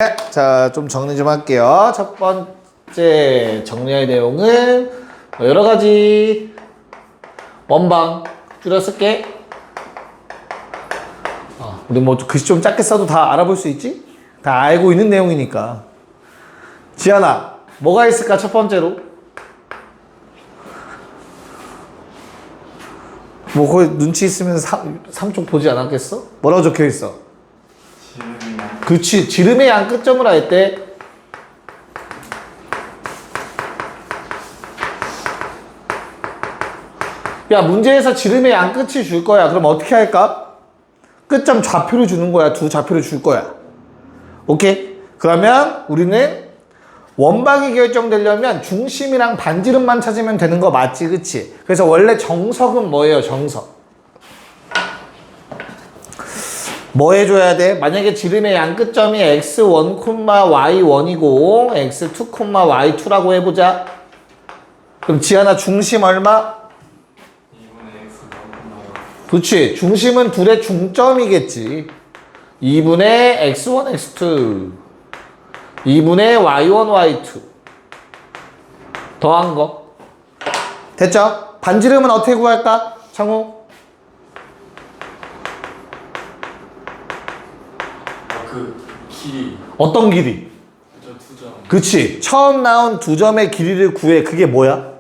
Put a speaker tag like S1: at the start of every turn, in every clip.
S1: 네, 자, 좀 정리 좀 할게요. 첫 번째 정리할 내용은 여러 가지 원방 줄여 쓸게. 우리 뭐 글씨 좀 작게 써도 다 알아볼 수 있지? 다 알고 있는 내용이니까. 지안아, 뭐가 있을까? 첫 번째로. 뭐 거기 눈치 있으면 삼쪽 보지 않았겠어? 뭐라고 적혀 있어? 그렇지. 지름의 양 끝점을 할 때 야, 문제에서 지름의 양 끝이 줄 거야. 그럼 어떻게 할까? 끝점 좌표를 주는 거야. 두 좌표를 줄 거야. 오케이? 그러면 우리는 원방이 결정되려면 중심이랑 반지름만 찾으면 되는 거 맞지? 그치? 그래서 원래 정석은 뭐예요? 정석. 뭐 해줘야 돼? 만약에 지름의 양 끝점이 x1, y1이고 x2, y2라고 해보자. 그럼 지하나 중심 얼마?
S2: 2분의 x1,
S1: 그렇지. 중심은 둘의 중점이겠지. 2분의 x1, x2 2분의 y1, y2 더한 거 됐죠? 반지름은 어떻게 구할까? 창우?
S2: 그 길이
S1: 어떤 길이?
S2: 저 두 점.
S1: 그치. 처음 나온 두 점의 길이를 구해. 그게 뭐야?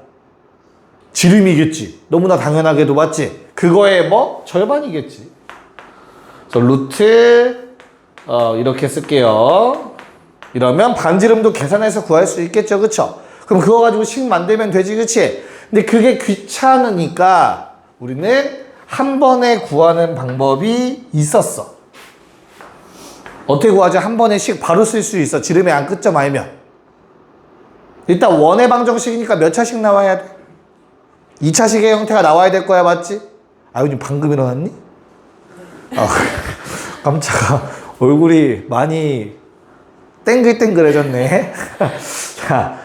S1: 지름이겠지. 너무나 당연하게도 맞지? 그거의 뭐? 절반이겠지. 그래서 루트 이렇게 쓸게요. 이러면 반지름도 계산해서 구할 수 있겠죠. 그쵸? 그럼 그거 가지고 식 만들면 되지. 그치? 근데 그게 귀찮으니까 우리는 한 번에 구하는 방법이 있었어. 어떻게 구하지? 한 번에 식 바로 쓸 수 있어. 지름의 양 끝점 알면. 일단 원의 방정식이니까 몇 차씩 나와야 돼? 2차식의 형태가 나와야 될 거야. 맞지? 아유님 방금 일어났니? 깜짝아. 얼굴이 많이 땡글땡글해졌네. 자,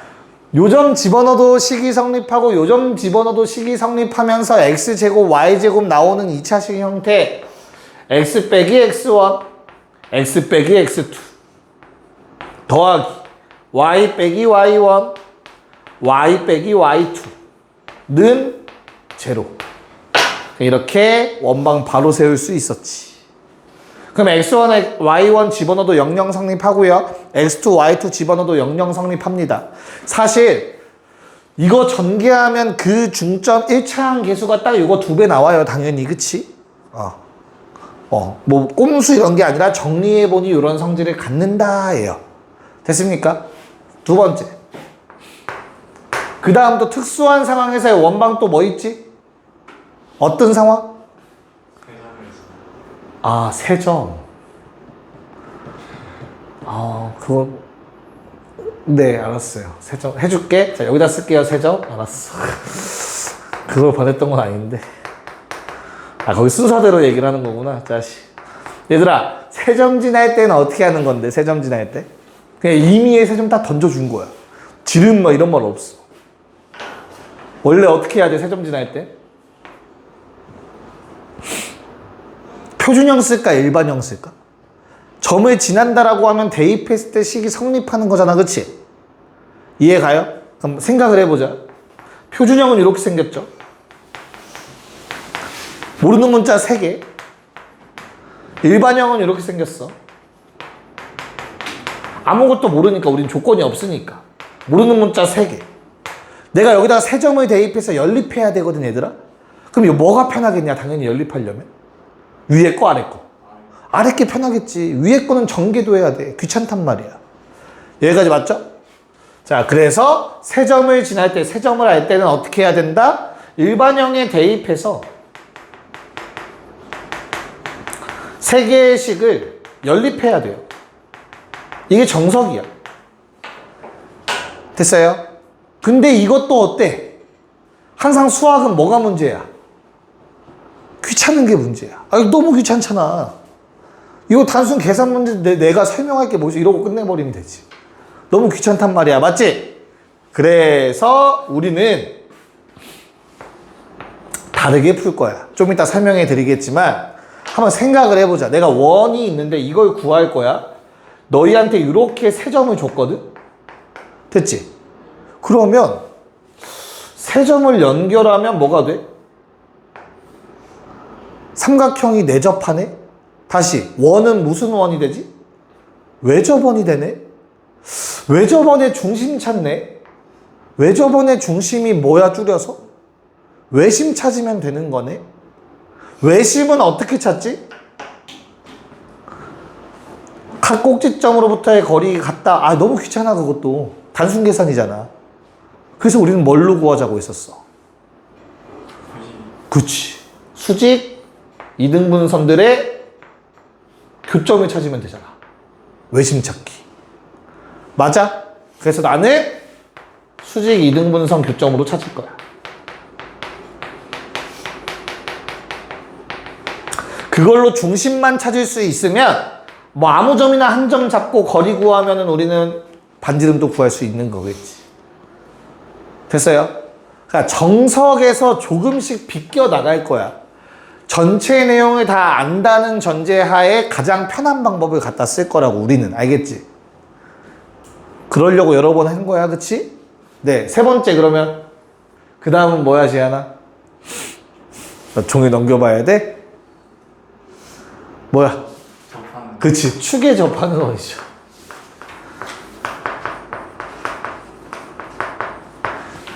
S1: 요점 집어넣어도 식이 성립하고 요점 집어넣어도 식이 성립하면서 x제곱 y제곱 나오는 2차식 형태 x 빼기 x1 x 빼기 x2 더하기 y 빼기 y1 y 빼기 y2는 제로. 이렇게 원방 바로 세울 수 있었지. 그럼 x1, y1 집어넣어도 00 성립하고요. x2, y2 집어넣어도 00 성립합니다. 사실 이거 전개하면 그 중점 1차항 계수가 딱 이거 2배 나와요. 당연히. 그치? 뭐 꼼수 이런 게 아니라 정리해보니 이런 성질을 갖는다예요. 됐습니까? 두 번째. 그 다음 또 특수한 상황에서의 원방 또 뭐 있지? 어떤 상황? 세 점. 그거 네, 알았어요. 세 점 해줄게. 자, 여기다 쓸게요. 세 점. 알았어. 그걸 보냈던 건 아닌데. 거기 순서대로 얘기를 하는 거구나. 자식. 얘들아, 세 점 지날 때는 어떻게 하는 건데? 세 점 지날 때? 그냥 임의의 세 점 다 던져준 거야. 지름 뭐 이런 말 없어. 원래 어떻게 해야 돼? 세 점 지날 때? 표준형 쓸까? 일반형 쓸까? 점을 지난다라고 하면 대입했을 때 식이 성립하는 거잖아. 그치? 이해 가요? 그럼 생각을 해보자. 표준형은 이렇게 생겼죠? 모르는 문자 3개. 일반형은 이렇게 생겼어. 아무것도 모르니까 우린 조건이 없으니까. 모르는 문자 3개. 내가 여기다가 세 점을 대입해서 연립해야 되거든, 얘들아? 그럼 이거 뭐가 편하겠냐? 당연히 연립하려면. 위에 거, 아래 거. 아래 게 편하겠지. 위에 거는 전개도 해야 돼. 귀찮단 말이야. 여기까지 맞죠? 자, 그래서 세 점을 지날 때, 세 점을 할 때는 어떻게 해야 된다? 일반형에 대입해서 3개의 식을 연립해야 돼요. 이게 정석이야. 됐어요? 근데 이것도 어때? 항상 수학은 뭐가 문제야? 귀찮은 게 문제야. 너무 귀찮잖아. 이거 단순 계산 문제 내가 설명할 게 뭐지? 이러고 끝내버리면 되지. 너무 귀찮단 말이야. 맞지? 그래서 우리는 다르게 풀 거야. 좀 이따 설명해 드리겠지만 한번 생각을 해보자. 내가 원이 있는데 이걸 구할 거야. 너희한테 이렇게 세 점을 줬거든? 됐지? 그러면 세 점을 연결하면 뭐가 돼? 삼각형이 내접하네? 다시 원은 무슨 원이 되지? 외접원이 되네? 외접원의 중심 찾네? 외접원의 중심이 뭐야 줄여서? 외심 찾으면 되는 거네? 외심은 어떻게 찾지? 각 꼭지점으로부터의 거리 같다. 아, 너무 귀찮아, 그것도. 단순 계산이잖아. 그래서 우리는 뭘로 구하자고 했었어? 그치. 수직, 이등분선들의 교점을 찾으면 되잖아. 외심 찾기. 맞아? 그래서 나는 수직 이등분선 교점으로 찾을 거야. 그걸로 중심만 찾을 수 있으면 뭐 아무 점이나 한 점 잡고 거리 구하면은 우리는 반지름도 구할 수 있는 거겠지. 됐어요? 그러니까 정석에서 조금씩 비껴 나갈 거야. 전체 내용을 다 안다는 전제하에 가장 편한 방법을 갖다 쓸 거라고 우리는. 알겠지? 그러려고 여러 번 한 거야. 그치? 네. 세 번째 그러면 그 다음은 뭐야 지안아? 나 종이 넘겨봐야 돼? 뭐야?
S2: 접하는.
S1: 그치. 축에 접하는 원이죠.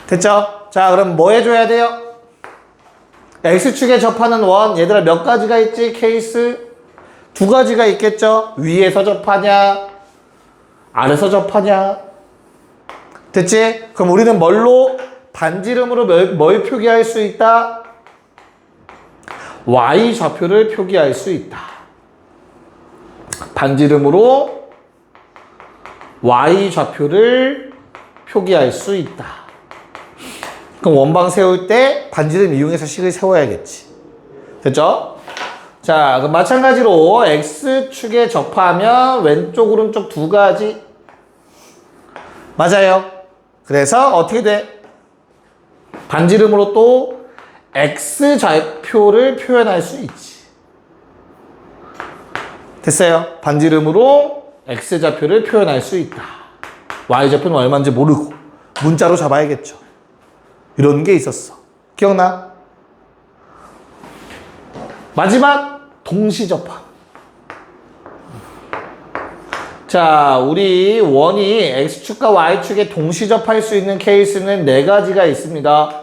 S1: 됐죠? 자, 그럼 뭐 해줘야 돼요? X축에 접하는 원, 얘들아 몇 가지가 있지? 케이스? 두 가지가 있겠죠? 위에서 접하냐? 아래서 접하냐? 됐지? 그럼 우리는 뭘로? 반지름으로 뭘 표기할 수 있다? Y 좌표를 표기할 수 있다. 반지름으로 Y 좌표를 표기할 수 있다. 그럼 원방 세울 때 반지름 이용해서 식을 세워야겠지. 됐죠? 자, 그럼 마찬가지로 X축에 접하면 왼쪽, 오른쪽 두 가지. 맞아요. 그래서 어떻게 돼? 반지름으로 또 X 좌표를 표현할 수 있지. 됐어요? 반지름으로 X 좌표를 표현할 수 있다. Y 좌표는 얼마인지 모르고 문자로 잡아야겠죠. 이런 게 있었어. 기억나? 마지막 동시접합. 자, 우리 원이 X축과 Y축에 동시접할 수 있는 케이스는 네 가지가 있습니다.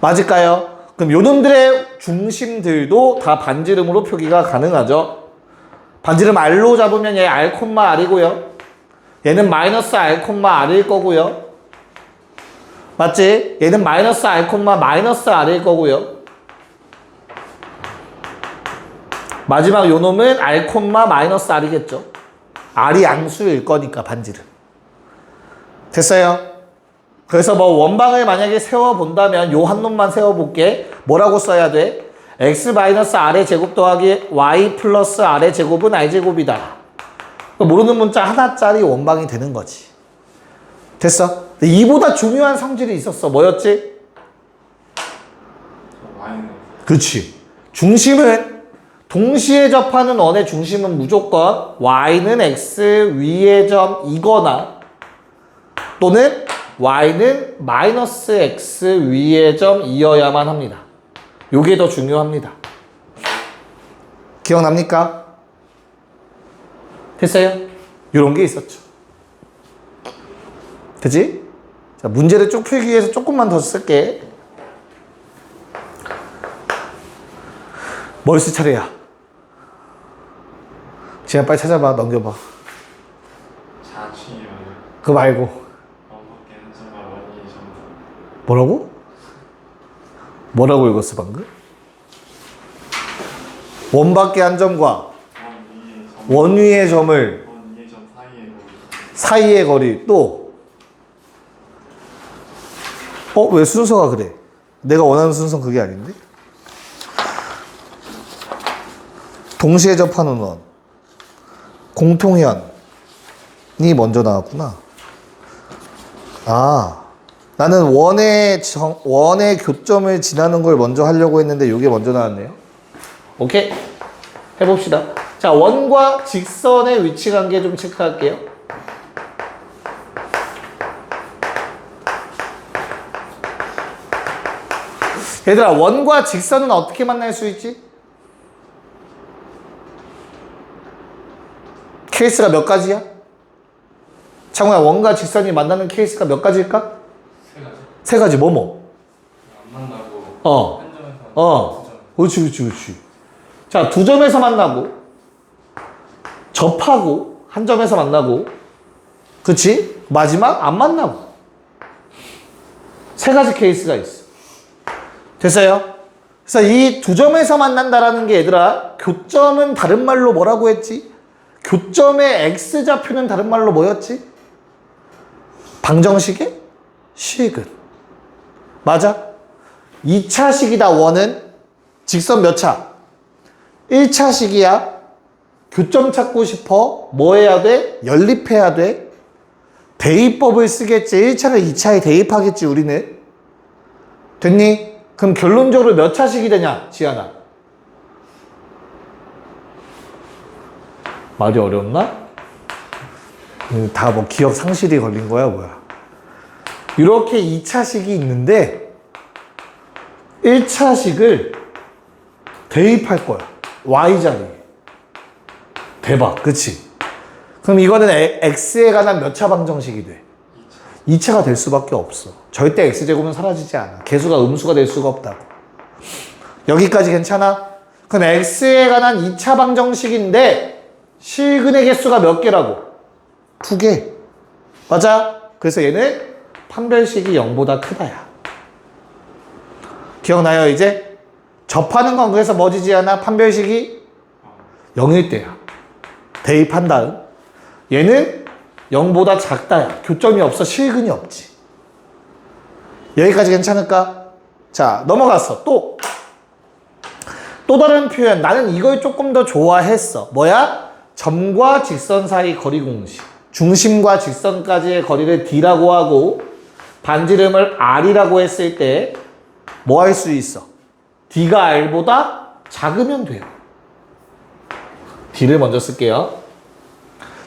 S1: 맞을까요? 그럼 요놈들의 중심들도 다 반지름으로 표기가 가능하죠. 반지름 R로 잡으면 얘 R, R이고요. 얘는 마이너스 R, R일 거고요. 맞지? 얘는 마이너스 R, 마이너스 R일 거고요. 마지막 요 놈은 R, 마이너스 R이겠죠. R이 양수일 거니까 반지름. 됐어요? 그래서 뭐 원방을 만약에 세워본다면 요 한 놈만 세워볼게. 뭐라고 써야 돼? X 마이너스 R의 제곱 더하기 Y 플러스 R의 제곱은 R제곱이다. 모르는 문자 하나짜리 원방이 되는 거지. 됐어? 이보다 중요한 성질이 있었어. 뭐였지?
S2: Y는.
S1: 그치. 중심은 동시에 접하는 원의 중심은 무조건 Y는 X 위의 점이거나 또는 Y는 마이너스 X 위의 점이어야만 합니다. 요게 더 중요합니다. 기억납니까? 됐어요? 요런 게 있었죠. 그치? 자, 문제를 쭉 풀기 위해서 조금만 더 쓸게. 뭘 쓸 차례야? 지금 빨리 찾아봐. 넘겨봐.
S2: 자취면.
S1: 그거 말고.
S2: 원밖에 한 점과 원이 전부.
S1: 뭐라고? 뭐라고 읽었어 방금? 원밖에 한 점과 원 위의 점을
S2: 원 위의 점 사이의 거리.
S1: 사이의 거리 또 왜 순서가 그래? 내가 원하는 순서는 그게 아닌데? 동시에 접하는 원 공통현이 먼저 나왔구나. 아, 나는 원의 교점을 지나는 걸 먼저 하려고 했는데 이게 먼저 나왔네요. 오케이? 해봅시다. 자, 원과 직선의 위치 관계 좀 체크할게요. 얘들아, 원과 직선은 어떻게 만날 수 있지? 케이스가 몇 가지야? 창호야, 원과 직선이 만나는 케이스가 몇 가지일까?
S2: 세 가지.
S1: 세 가지, 뭐뭐?
S2: 안 만나고
S1: 어.
S2: 한 점에서
S1: 어. 그렇지. 자, 두 점에서 만나고, 접하고, 한 점에서 만나고, 그치? 마지막 안 만나고. 세 가지 케이스가 있어. 됐어요? 그래서 이 두 점에서 만난다라는 게 얘들아, 교점은 다른 말로 뭐라고 했지? 교점의 X좌표는 다른 말로 뭐였지? 방정식의 식은. 맞아? 2차식이다, 원은. 직선 몇 차? 1차식이야. 교점 찾고 싶어. 뭐 해야 돼? 연립해야 돼. 대입법을 쓰겠지. 1차를 2차에 대입하겠지, 우리는. 됐니? 그럼 결론적으로 몇 차식이 되냐, 지안아? 말이 어렵나? 다 뭐 기억 상실이 걸린 거야, 뭐야? 이렇게 2차식이 있는데 1차식을 대입할 거야. Y자리에. 대박, 그치? 그럼 이거는 X에 관한 몇 차 방정식이 돼? 2차가 될 수밖에 없어. 절대 X제곱은 사라지지 않아. 개수가 음수가 될 수가 없다고. 여기까지 괜찮아? 그럼 X에 관한 2차 방정식인데 실근의 개수가 몇 개라고? 2개. 맞아? 그래서 얘는 판별식이 0보다 크다야. 기억나요, 이제? 접하는 건 그래서 뭐지지 않아? 판별식이 0일 때야. 대입한 다음. 얘는 0보다 작다야. 교점이 없어. 실근이 없지. 여기까지 괜찮을까? 자, 넘어갔어. 또 다른 표현. 나는 이걸 조금 더 좋아했어. 뭐야? 점과 직선 사이 거리 공식. 중심과 직선까지의 거리를 D라고 하고 반지름을 R이라고 했을 때 뭐 할 수 있어? D가 R보다 작으면 돼요. D를 먼저 쓸게요.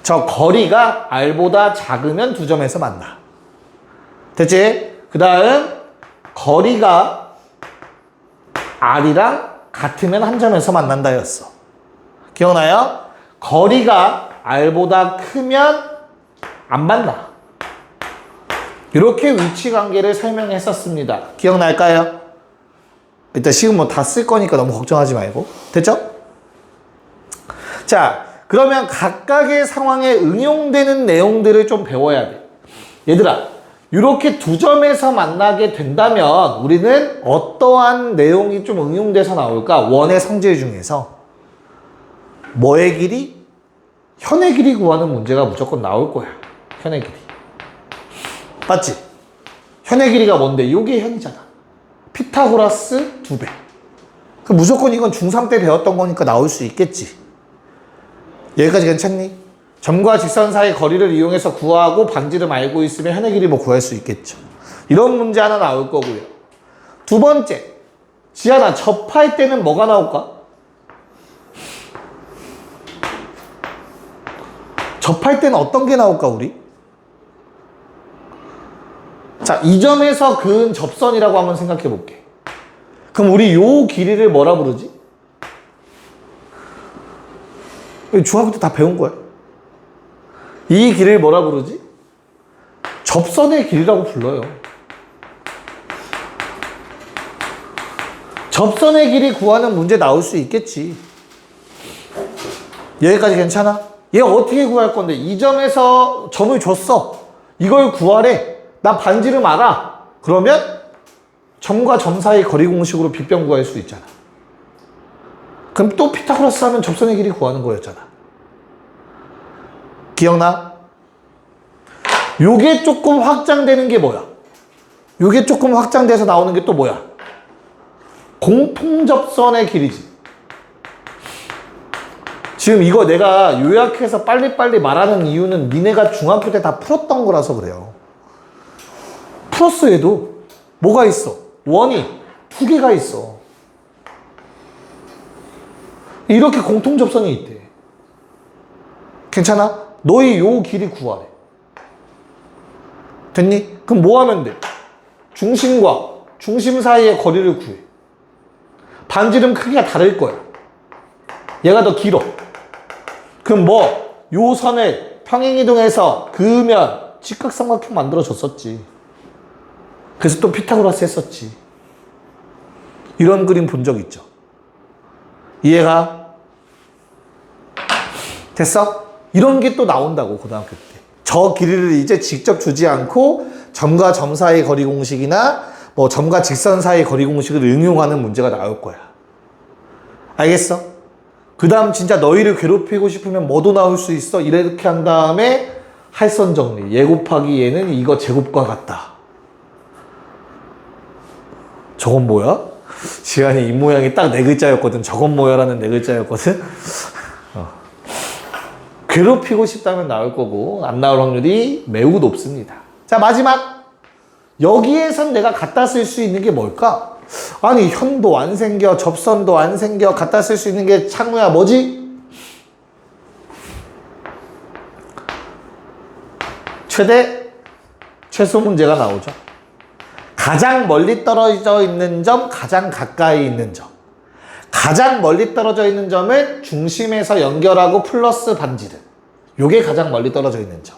S1: 저 거리가 R보다 작으면 두 점에서 만나. 됐지? 그 다음 거리가 R이랑 같으면 한 점에서 만난다였어. 기억나요? 거리가 R보다 크면 안 만나. 이렇게 위치 관계를 설명했었습니다. 기억날까요? 일단 지금 뭐 다 쓸 거니까 너무 걱정하지 말고. 됐죠? 자, 그러면 각각의 상황에 응용되는 내용들을 좀 배워야 돼. 얘들아, 이렇게 두 점에서 만나게 된다면 우리는 어떠한 내용이 좀 응용돼서 나올까? 원의 성질 중에서 뭐의 길이? 현의 길이 구하는 문제가 무조건 나올 거야. 현의 길이. 맞지? 현의 길이가 뭔데? 이게 현이잖아. 피타고라스 2배. 그럼 무조건 이건 중3 때 배웠던 거니까 나올 수 있겠지. 여기까지 괜찮니? 점과 직선 사이 거리를 이용해서 구하고 반지름 알고 있으면 현의 길이 뭐 구할 수 있겠죠. 이런 문제 하나 나올 거고요. 두 번째, 지안아, 접할 때는 뭐가 나올까? 접할 때는 어떤 게 나올까, 우리? 자, 이 점에서 그은 접선이라고 한번 생각해 볼게. 그럼 우리 요 길이를 뭐라 부르지? 중학교 때 다 배운 거야. 이 길이를 뭐라 부르지? 접선의 길이라고 불러요. 접선의 길이 구하는 문제 나올 수 있겠지. 여기까지 괜찮아? 얘 어떻게 구할 건데? 이 점에서 점을 줬어. 이걸 구하래. 나 반지름 알아. 그러면 점과 점 사이 거리 공식으로 빗변 구할 수 있잖아. 그럼 또 피타고라스 하면 접선의 길이 구하는 거였잖아. 기억나? 요게 조금 확장되는 게 뭐야? 요게 조금 확장돼서 나오는 게 또 뭐야? 공통접선의 길이지. 지금 이거 내가 요약해서 빨리빨리 말하는 이유는 니네가 중학교 때 다 풀었던 거라서 그래요. 풀었어. 얘도 뭐가 있어? 원이 2개가 있어. 이렇게 공통접선이 있대. 괜찮아? 너희 요 길이 구하래. 됐니? 그럼 뭐 하면 돼? 중심과 중심 사이의 거리를 구해. 반지름 크기가 다를 거야. 얘가 더 길어. 그럼 뭐 요 선을 평행이동해서 그으면 직각삼각형 만들어줬었지. 그래서 또 피타고라스 했었지. 이런 그림 본 적 있죠? 이해가? 됐어? 이런 게 또 나온다고 고등학교 때. 저 길이를 이제 직접 주지 않고 점과 점 사이 거리 공식이나 뭐 점과 직선 사이 거리 공식을 응용하는 문제가 나올 거야. 알겠어? 그 다음 진짜 너희를 괴롭히고 싶으면 뭐도 나올 수 있어? 이렇게 한 다음에 할선 정리. 얘 곱하기 얘는 이거 제곱과 같다. 저건 뭐야? 지한이 이 모양이 딱 네 글자였거든. 저건 뭐야라는 네 글자였거든. 괴롭히고 싶다면 나올 거고 안 나올 확률이 매우 높습니다. 자, 마지막. 여기에선 내가 갖다 쓸 수 있는 게 뭘까? 아니, 현도 안 생겨, 접선도 안 생겨, 갖다 쓸 수 있는 게 창우야, 뭐지? 최소 문제가 나오죠. 가장 멀리 떨어져 있는 점, 가장 가까이 있는 점. 가장 멀리 떨어져 있는 점은 중심에서 연결하고 플러스 반지름. 요게 가장 멀리 떨어져 있는 점.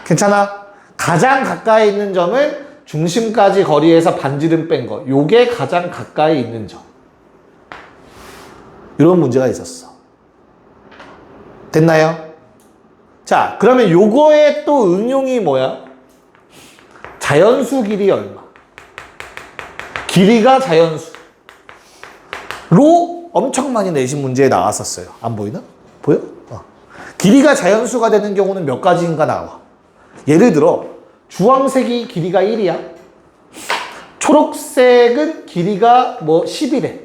S1: 괜찮아? 가장 가까이 있는 점은 중심까지 거리에서 반지름 뺀 거. 요게 가장 가까이 있는 점. 이런 문제가 있었어. 됐나요? 자, 그러면 요거의 또 응용이 뭐야? 자연수 길이 얼마? 길이가 자연수로 엄청 많이 내신 문제에 나왔었어요. 안 보이나? 보여? 길이가 자연수가 되는 경우는 몇 가지인가 나와. 예를 들어 주황색이 길이가 1이야. 초록색은 길이가 뭐 10이래.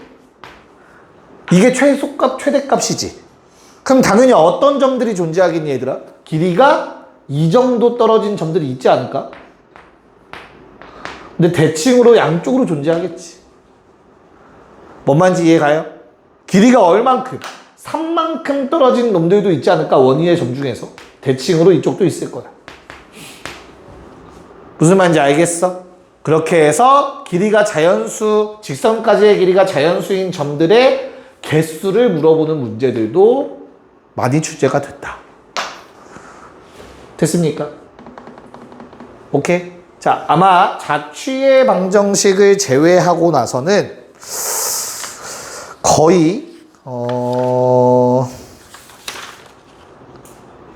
S1: 이게 최소값, 최대값이지. 그럼 당연히 어떤 점들이 존재하겠니, 얘들아? 길이가 이 정도 떨어진 점들이 있지 않을까? 근데 대칭으로 양쪽으로 존재하겠지. 뭔 말인지 이해가요? 길이가 얼만큼, 3만큼 떨어진 놈들도 있지 않을까? 원위의 점 중에서. 대칭으로 이쪽도 있을 거야. 무슨 말인지 알겠어? 그렇게 해서 길이가 자연수, 직선까지의 길이가 자연수인 점들의 개수를 물어보는 문제들도 많이 출제가 됐다. 됐습니까? 오케이? 자, 아마 자취의 방정식을 제외하고 나서는 거의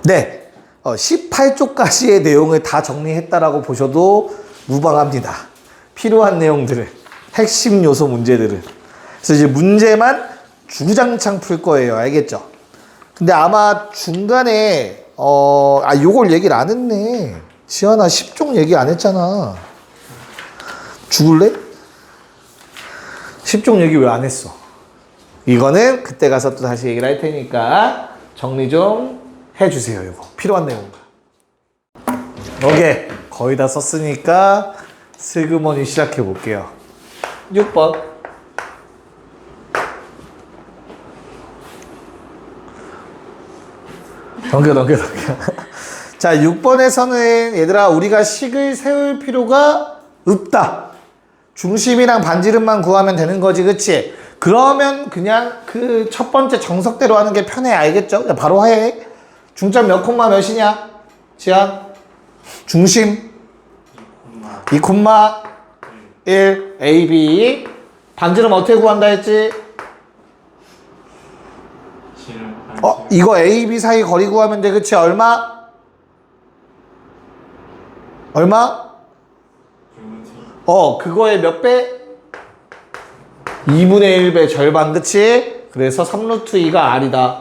S1: 네, 18쪽까지의 내용을 다 정리했다라고 보셔도 무방합니다. 필요한 내용들을, 핵심 요소 문제들을. 그래서 이제 문제만 주구장창 풀 거예요. 알겠죠? 근데 아마 중간에 요걸 얘기를 안 했네. 지현아, 10종 얘기 안 했잖아. 죽을래? 10종 얘기 왜 안 했어? 이거는 그때 가서 또 다시 얘기를 할 테니까 정리 좀 해주세요. 이거 필요한 내용들. 오케이, 거의 다 썼으니까 슬그머니 시작해 볼게요. 6번. 넘겨. 자, 6번에서는 얘들아, 우리가 식을 세울 필요가 없다. 중심이랑 반지름만 구하면 되는 거지, 그치? 그러면 그냥 그 첫 번째 정석대로 하는 게 편해. 알겠죠? 야, 바로 해. 중점 몇 콤마 몇이냐? 지한? 중심 2콤마 1 A, B. 반지름 어떻게 구한다 했지? 이거 A, B 사이 거리 구하면 돼. 그치? 얼마? '그거의 몇 배? 2분의 1배 절반. 그치? 그래서 3루트 2가 R이다.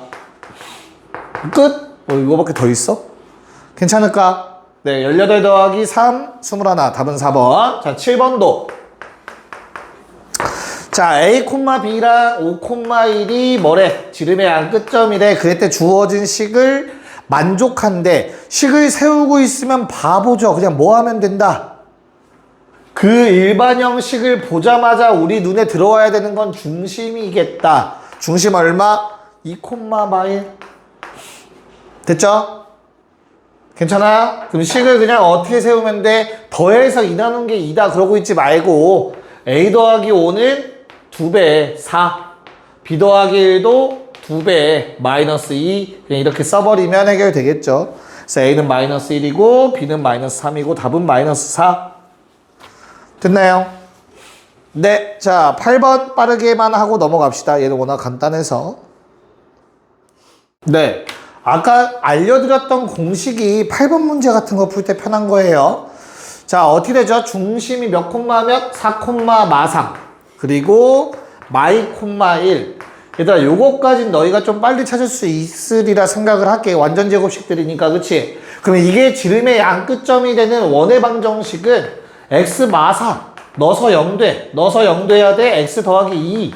S1: 끝? 이거밖에 더 있어? 괜찮을까? 네, 18 더하기 3, 21. 답은 4번. 자, 7번도. 자, A, B랑 5,1이 뭐래? 지름의 양 끝점이래. 그때 주어진 식을 만족한데, 식을 세우고 있으면 바보죠. 그냥 뭐 하면 된다? 그 일반형 식을 보자마자 우리 눈에 들어와야 되는 건 중심이겠다. 중심 얼마? 2, 마일. 됐죠? 괜찮아? 그럼 식을 그냥 어떻게 세우면 돼? 더해서 2 나눈 게 2다 그러고 있지 말고 a 더하기 5는 2배 4, b 더하기 1도 2배 마이너스 2 그냥 이렇게 써버리면 해결되겠죠. 그래서 a는 마이너스 1이고 b는 마이너스 3이고 답은 마이너스 4. 됐나요? 네, 자 8번 빠르게만 하고 넘어갑시다. 얘는 워낙 간단해서. 네, 아까 알려드렸던 공식이 8번 문제 같은 거 풀 때 편한 거예요. 자, 어떻게 되죠? 중심이 몇 콤마 몇? 4 콤마 마3 그리고 마이 콤마 1. 얘들아 요거까진 너희가 좀 빨리 찾을 수 있으리라 생각을 할게. 완전 제곱식들이니까 그치? 그러면 이게 지름의 양 끝점이 되는 원의 방정식은 x 마4 넣어서 0돼. 넣어서 0돼야 돼. x 더하기 2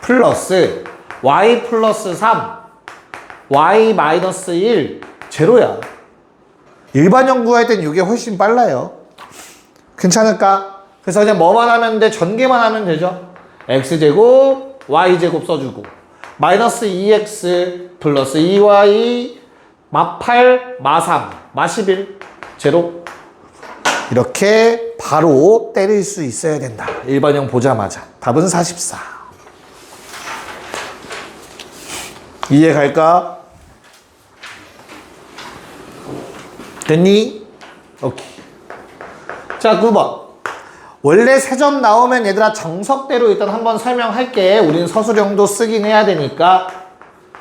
S1: 플러스 y 플러스 3 y 마이너스 1 제로야. 일반 연구할 땐 이게 훨씬 빨라요. 괜찮을까? 그래서 그냥 뭐만 하면 돼? 전개만 하면 되죠. x제곱 y제곱 써주고 마이너스 2x 플러스 2y 마8 마3 마11 제로. 이렇게 바로 때릴 수 있어야 된다. 일반형 보자마자. 답은 44. 이해 갈까? 됐니? 오케이. 자, 9번. 원래 세 점 나오면 얘들아 정석대로 일단 한번 설명할게. 우린 서술형도 쓰긴 해야 되니까.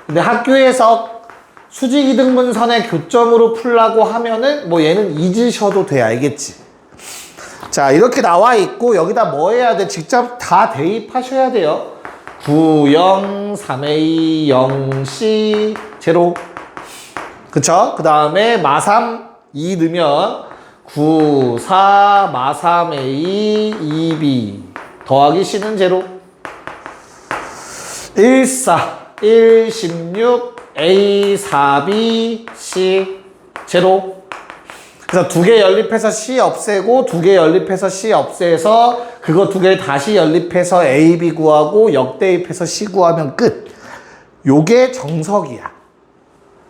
S1: 근데 학교에서 수직이등분선의 교점으로 풀라고 하면은 뭐 얘는 잊으셔도 돼. 알겠지? 자, 이렇게 나와 있고 여기다 뭐 해야 돼? 직접 다 대입하셔야 돼요. 9, 0, 3a, 0, c, 제로. 그쵸? 그 다음에 마3, 2 넣으면 9, 4, 마3a, 2b 더하기 c는 제로. 1, 4, 1, 16, a, 4b, c 제로. 그래서 두 개 연립해서 c 없애고 두 개 연립해서 c 없애서 그거 두 개 다시 연립해서 a, b 구하고 역대입해서 c 구하면 끝. 요게 정석이야.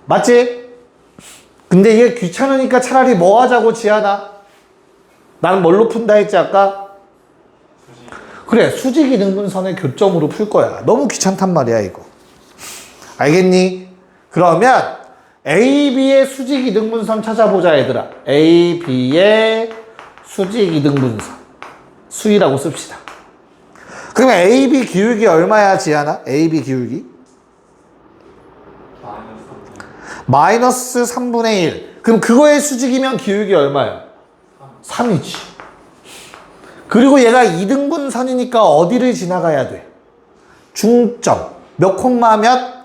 S1: 맞지? 근데 이게 귀찮으니까 차라리 뭐 하자고 지하나? 나는 뭘로 푼다 했지 아까? 그래, 수직이등분선의 교점으로 풀 거야. 너무 귀찮단 말이야 이거. 알겠니? 그러면 AB의 수직이등분선 찾아보자 얘들아. AB의 수직이등분선 수이라고 씁시다. 그러면 AB 기울기 얼마야 지하나? AB 기울기? 마이너스 3분의 1. 그럼 그거의 수직이면 기울기 얼마야? 3이지. 그리고 얘가 이등분선이니까 어디를 지나가야 돼? 중점. 몇 콤마 몇?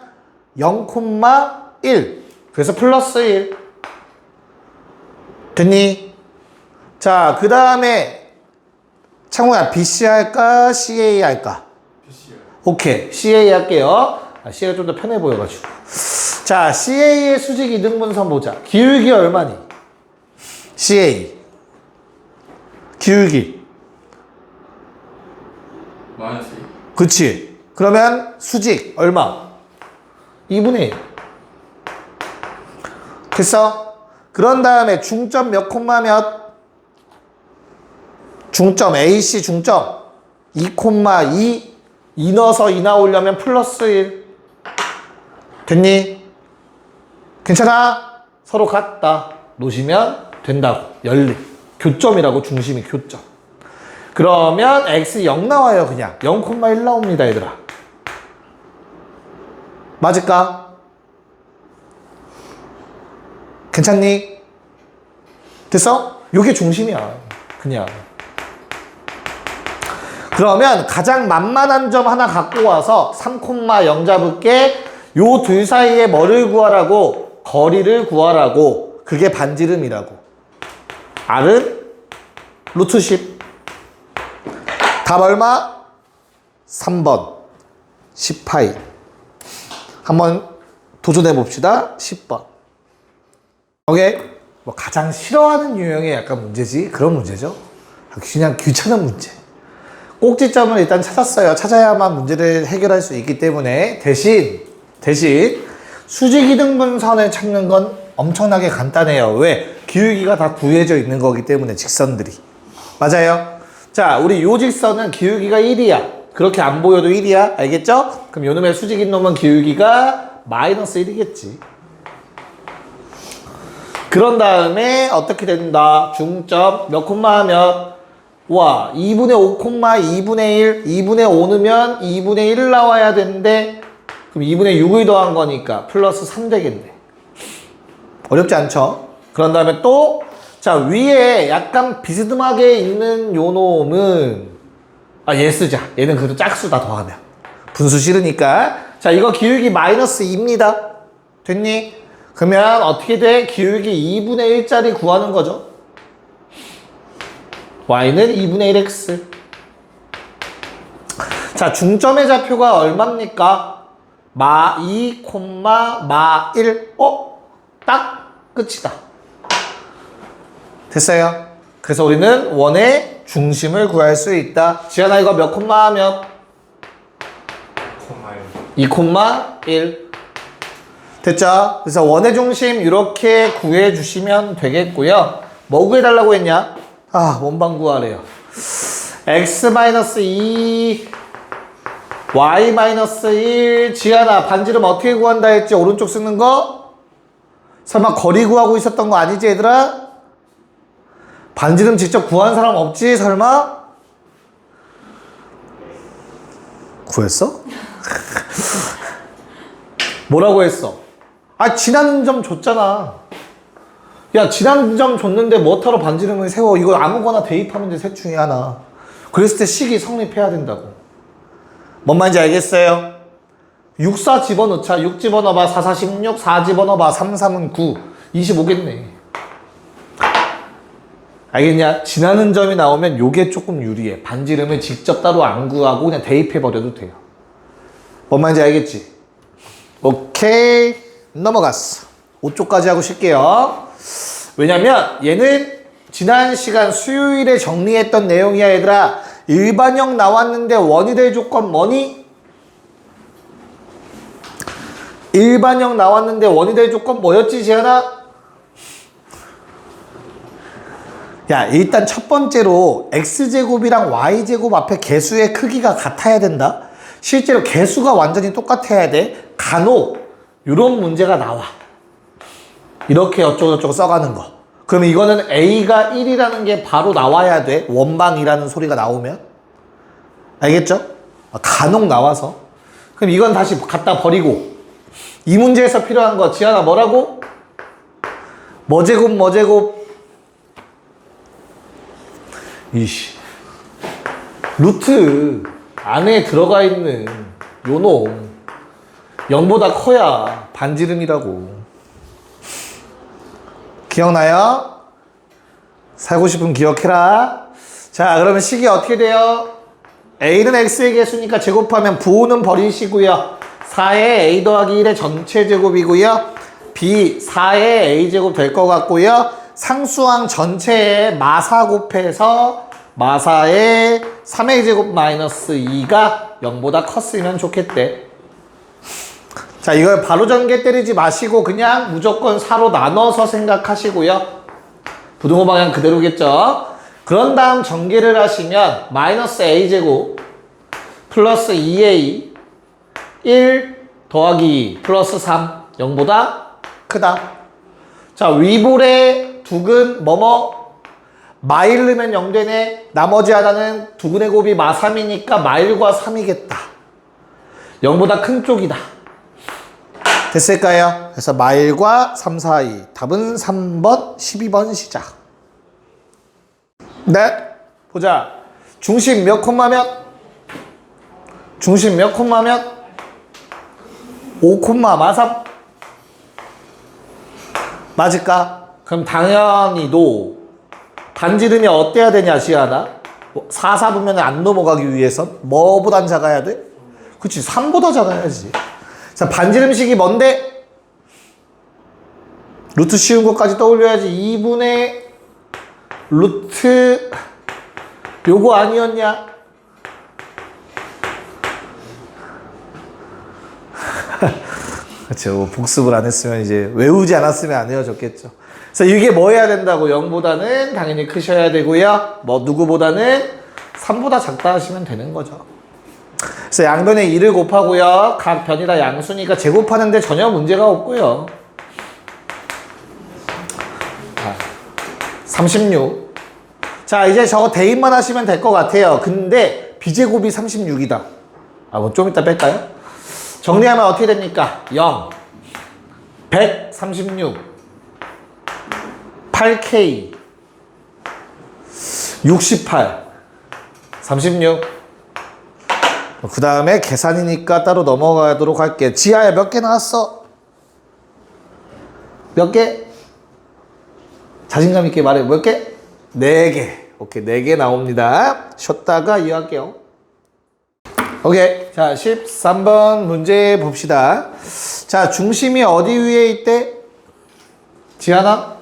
S1: 0 콤마 1. 그래서 플러스 1. 됐니? 자, 그 다음에 창호야 BC 할까? CA 할까?
S2: BC요.
S1: 오케이. CA 할게요. CA가 좀 더 편해 보여가지고. 자, CA의 수직 이등분선 보자. 기울기 얼마니? CA. 기울기.
S2: 마이너스 2.
S1: 그치. 그러면 수직 얼마? 2분의 1. 됐어? 그런 다음에 중점 몇 콤마 몇? 중점 AC 중점 2 콤마 2. 2 넣어서 2 나오려면 플러스 1. 됐니? 괜찮아? 서로 같다. 놓으시면 된다고. 연립. 교점이라고. 중심이 교점. 그러면 x 0 나와요. 그냥 0,1 나옵니다 얘들아. 맞을까? 괜찮니? 됐어? 요게 중심이야. 그냥. 그러면 가장 만만한 점 하나 갖고 와서 3,0 잡을게. 요 둘 사이에 뭐를 구하라고? 거리를 구하라고. 그게 반지름이라고. R은 루트 10. 답 얼마? 3번 10파이. 한번 도전해 봅시다. 10번. 오케이. 뭐 가장 싫어하는 유형의 약간 문제지. 그런 문제죠. 그냥 귀찮은 문제. 꼭지점을 일단 찾았어요. 찾아야만 문제를 해결할 수 있기 때문에 대신 수직이등분선을 찾는 건 엄청나게 간단해요. 왜? 기울기가 다 구해져 있는 거기 때문에 직선들이. 맞아요. 자, 우리 요 직선은 기울기가 1이야. 그렇게 안 보여도 1이야. 알겠죠? 그럼 요놈의 수직인 놈은 기울기가 마이너스 1이겠지. 그런 다음에 어떻게 된다? 중점 몇 콤마 하면 와 2분의 5 콤마 2분의 1 2분의 5 넣으면 2분의 1 나와야 되는데 그럼 2분의 6을 더한 거니까 플러스 3 되겠네. 어렵지 않죠? 그런 다음에 또 자 위에 약간 비스듬하게 있는 요 놈은 얘 쓰자. 얘는 그래도 짝수다 더하면 분수 싫으니까. 자 이거 기울기 마이너스 2입니다. 됐니? 그러면 어떻게 돼? 기울기 2분의 1짜리 구하는 거죠. y는 2분의 1x. 자 중점의 좌표가 얼마입니까? 마 2, 마 1. 딱 끝이다. 됐어요? 그래서 우리는 원의 중심을 구할 수 있다. 지현아 이거 몇 콤마 하면? 2, 1. 됐죠? 그래서 원의 중심 이렇게 구해 주시면 되겠고요. 뭐 구해달라고 했냐? 원방 구하래요. x-2 y-1 지하나 반지름 어떻게 구한다 했지? 오른쪽 쓰는 거? 설마 거리 구하고 있었던 거 아니지 얘들아? 반지름 직접 구한 사람 없지 설마? 구했어? 뭐라고 했어? 지난 점 줬잖아. 야 지난 점 줬는데 뭐하러 반지름을 세워. 이거 아무거나 대입하면 돼. 셋 중에 하나. 그랬을 때 식이 성립해야 된다고. 뭔 말인지 알겠어요? 6, 4 집어넣자. 6 집어넣어봐. 4, 4, 16. 4 집어넣어봐. 3, 3은 9. 25겠네. 알겠냐? 지나는 점이 나오면 요게 조금 유리해. 반지름을 직접 따로 안 구하고 그냥 대입해버려도 돼요. 뭔 말인지 알겠지? 오케이. 넘어갔어. 5쪽까지 하고 쉴게요. 왜냐면 얘는 지난 시간 수요일에 정리했던 내용이야 얘들아. 일반형 나왔는데 원이 될 조건 뭐니? 일반형 나왔는데 원이 될 조건 뭐였지 지현아? 야 일단 첫 번째로 x제곱이랑 y제곱 앞에 개수의 크기가 같아야 된다. 실제로 개수가 완전히 똑같아야 돼. 간혹 이런 문제가 나와. 이렇게 어쩌고저쩌고 써가는 거. 그러면 이거는 a가 1이라는 게 바로 나와야 돼. 원방이라는 소리가 나오면. 알겠죠? 간혹 나와서. 그럼 이건 다시 갖다 버리고 이 문제에서 필요한 거 지하나 뭐라고? 뭐제곱 이씨 루트 안에 들어가 있는 요놈 0보다 커야 반지름이라고. 기억나요? 살고 싶으면 기억해라. 자 그러면 식이 어떻게 돼요? a는 x의 개수니까 제곱하면 부호는 버리시고요. 4의 a 더하기 1의 전체 제곱이고요. b 4의 a제곱 될 것 같고요. 상수항 전체에 마사 곱해서 마사의 3의 제곱 마이너스 2가 0보다 컸으면 좋겠대. 자 이걸 바로 전개 때리지 마시고 그냥 무조건 4로 나눠서 생각하시고요. 부등호 방향 그대로겠죠. 그런 다음 전개를 하시면 마이너스 a제곱 플러스 2a 1 더하기 2 플러스 3 0보다 크다. 자 위볼의 두근 마일 넣으면 0 되네. 나머지 하나는 두근의 곱이 마 3이니까 마일과 3이겠다. 0보다 큰 쪽이다. 됐을까요? 그래서 마일과 3 사이 답은 3번 12번 시작. 네 보자. 중심 몇 콤마면? 중심 몇 콤마면? 5 콤마 마3 맞을까? 그럼 당연히 노. 반지름이 어때야 되냐 시하나? 4, 4보면 안 넘어가기 위해선 뭐보단 작아야 돼? 그치 3보다 작아야지. 자 반지름식이 뭔데? 루트 씌운 것까지 떠올려야지. 2분의 루트 요거 아니었냐? 그렇죠. 복습을 안 했으면 이제 외우지 않았으면 안 헤어졌겠죠. 그래서 이게 뭐 해야 된다고? 0보다는 당연히 크셔야 되고요. 뭐 누구보다는 3보다 작다 하시면 되는 거죠. 그래서 양변에 2를 곱하고요. 각 변이 다 양수니까 제곱하는데 전혀 문제가 없고요. 36. 자, 이제 저거 대입만 하시면 될 것 같아요. 근데 B제곱이 36이다. 뭐 좀 이따 뺄까요? 정리하면 어떻게 됩니까? 0, 136, 8K, 68, 36. 그 다음에 계산이니까 따로 넘어가도록 할게요. 지하야 몇 개 나왔어? 몇 개? 자신감 있게 말해. 몇 개? 4개. 오케이, 4개 나옵니다. 쉬었다가 이어할게요. 오케이. 자, 13번 문제 봅시다. 자, 중심이 어디 위에 있대? 지하나?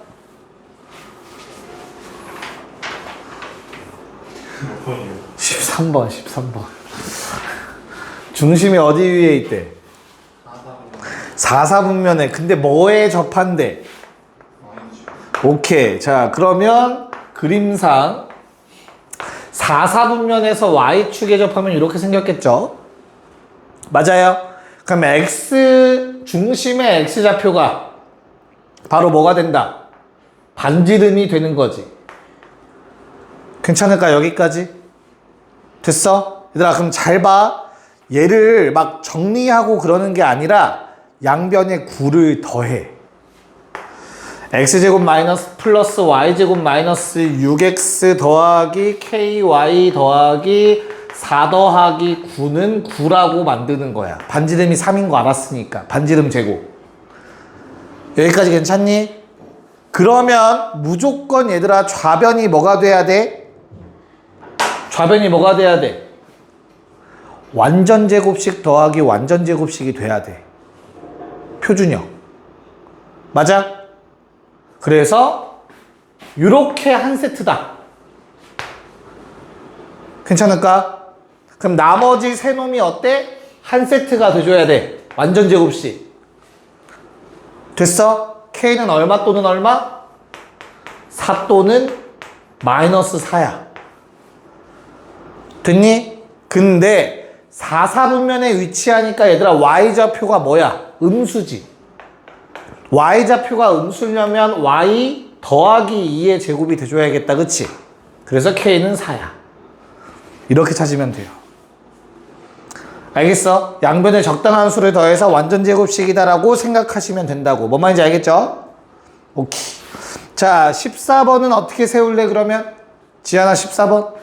S2: 몇 번이요?
S1: 13번. 중심이 어디 위에 있대? 4사분면에. 근데 뭐에 접한대? 오케이. 자, 그러면 그림상 4사분면에서 Y축에 접하면 이렇게 생겼겠죠? 맞아요? 그럼 X, 중심의 X좌표가 바로 뭐가 된다? 반지름이 되는 거지. 괜찮을까? 여기까지? 됐어? 얘들아, 그럼 잘 봐. 얘를 막 정리하고 그러는 게 아니라 양변에 9를 더해. x제곱 마이너스 플러스 y제곱 마이너스 6x 더하기 ky 더하기 4 더하기 9는 9라고 만드는 거야. 반지름이 3인 거 알았으니까. 반지름 제곱. 여기까지 괜찮니? 그러면 무조건 얘들아 좌변이 뭐가 돼야 돼? 좌변이 뭐가 돼야 돼? 완전 제곱식 더하기 완전 제곱식이 돼야 돼. 표준형. 맞아? 그래서 이렇게 한 세트다. 괜찮을까? 그럼 나머지 세 놈이 어때? 한 세트가 돼줘야 돼. 완전 제곱식. 됐어? K는 얼마 또는 얼마? 4 또는 마이너스 4야. 됐니? 근데 4사분면에 위치하니까 얘들아 Y좌표가 뭐야? 음수지. Y좌표가 음수려면 Y 더하기 2의 제곱이 돼줘야겠다. 그치? 그래서 K는 4야. 이렇게 찾으면 돼요. 알겠어? 양변에 적당한 수를 더해서 완전 제곱식이다라고 생각하시면 된다고. 뭔 말인지 알겠죠? 오케이. 자, 14번은 어떻게 세울래 그러면? 지하나 14번?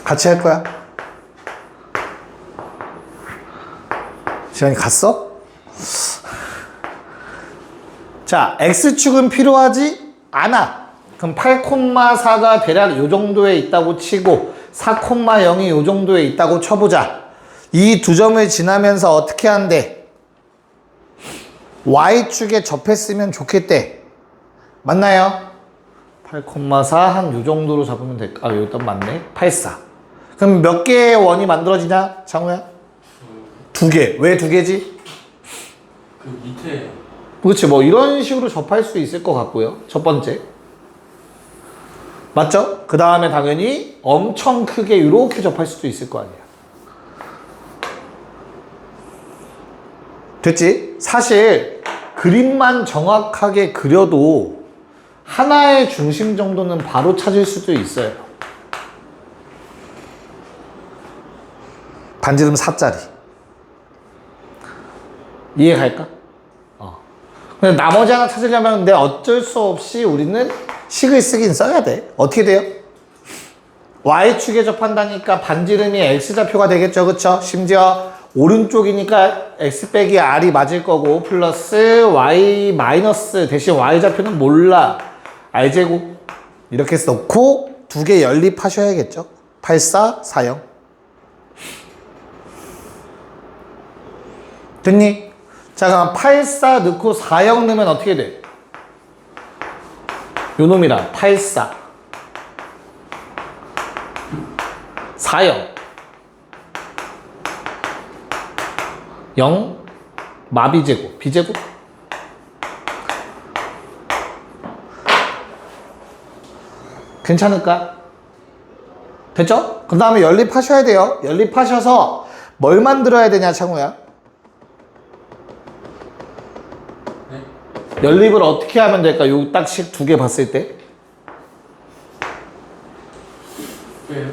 S1: 같이 할 거야. 지한이 갔어? 자, X축은 필요하지 않아. 그럼 8,4가 대략 요 정도에 있다고 치고 4,0이 요 정도에 있다고 쳐보자. 이 두 점을 지나면서 어떻게 한대? Y축에 접했으면 좋겠대. 맞나요? 8,4 한 요 정도로 잡으면 될까? 아, 여기다 맞네. 8,4. 그럼 몇 개의 원이 만들어지냐? 장우야? 2개. 왜 2개지?
S2: 그 밑에
S1: 그렇지. 뭐 이런 식으로 접할 수 있을 것 같고요. 첫 번째. 맞죠? 그 다음에 당연히 엄청 크게 이렇게 접할 수도 있을 거 아니야. 됐지? 사실 그림만 정확하게 그려도 하나의 중심 정도는 바로 찾을 수도 있어요. 반지름 4짜리. 이해 갈까? 근데 나머지 하나 찾으려면 근데 어쩔 수 없이 우리는 식을 쓰긴 써야 돼. 어떻게 돼요? Y축에 접한다니까 반지름이 X좌표가 되겠죠. 그쵸? 심지어 오른쪽이니까 X 빼기 R이 맞을 거고 플러스 Y 마이너스 대신 Y좌표는 몰라. R제곱 이렇게 넣고 2개 연립하셔야겠죠. 8, 4, 4, 0 됐니? 자, 그럼 8, 4 넣고 4, 0 넣으면 어떻게 돼? 요 놈이랑 8, 4 4, 0 0 마비제곱 B제곱 괜찮을까? 됐죠? 그 다음에 연립하셔야 돼요. 연립하셔서 뭘 만들어야 되냐 창우야?
S2: 네?
S1: 연립을 어떻게 하면 될까? 요 딱식 두 개 봤을 때
S2: 왜요?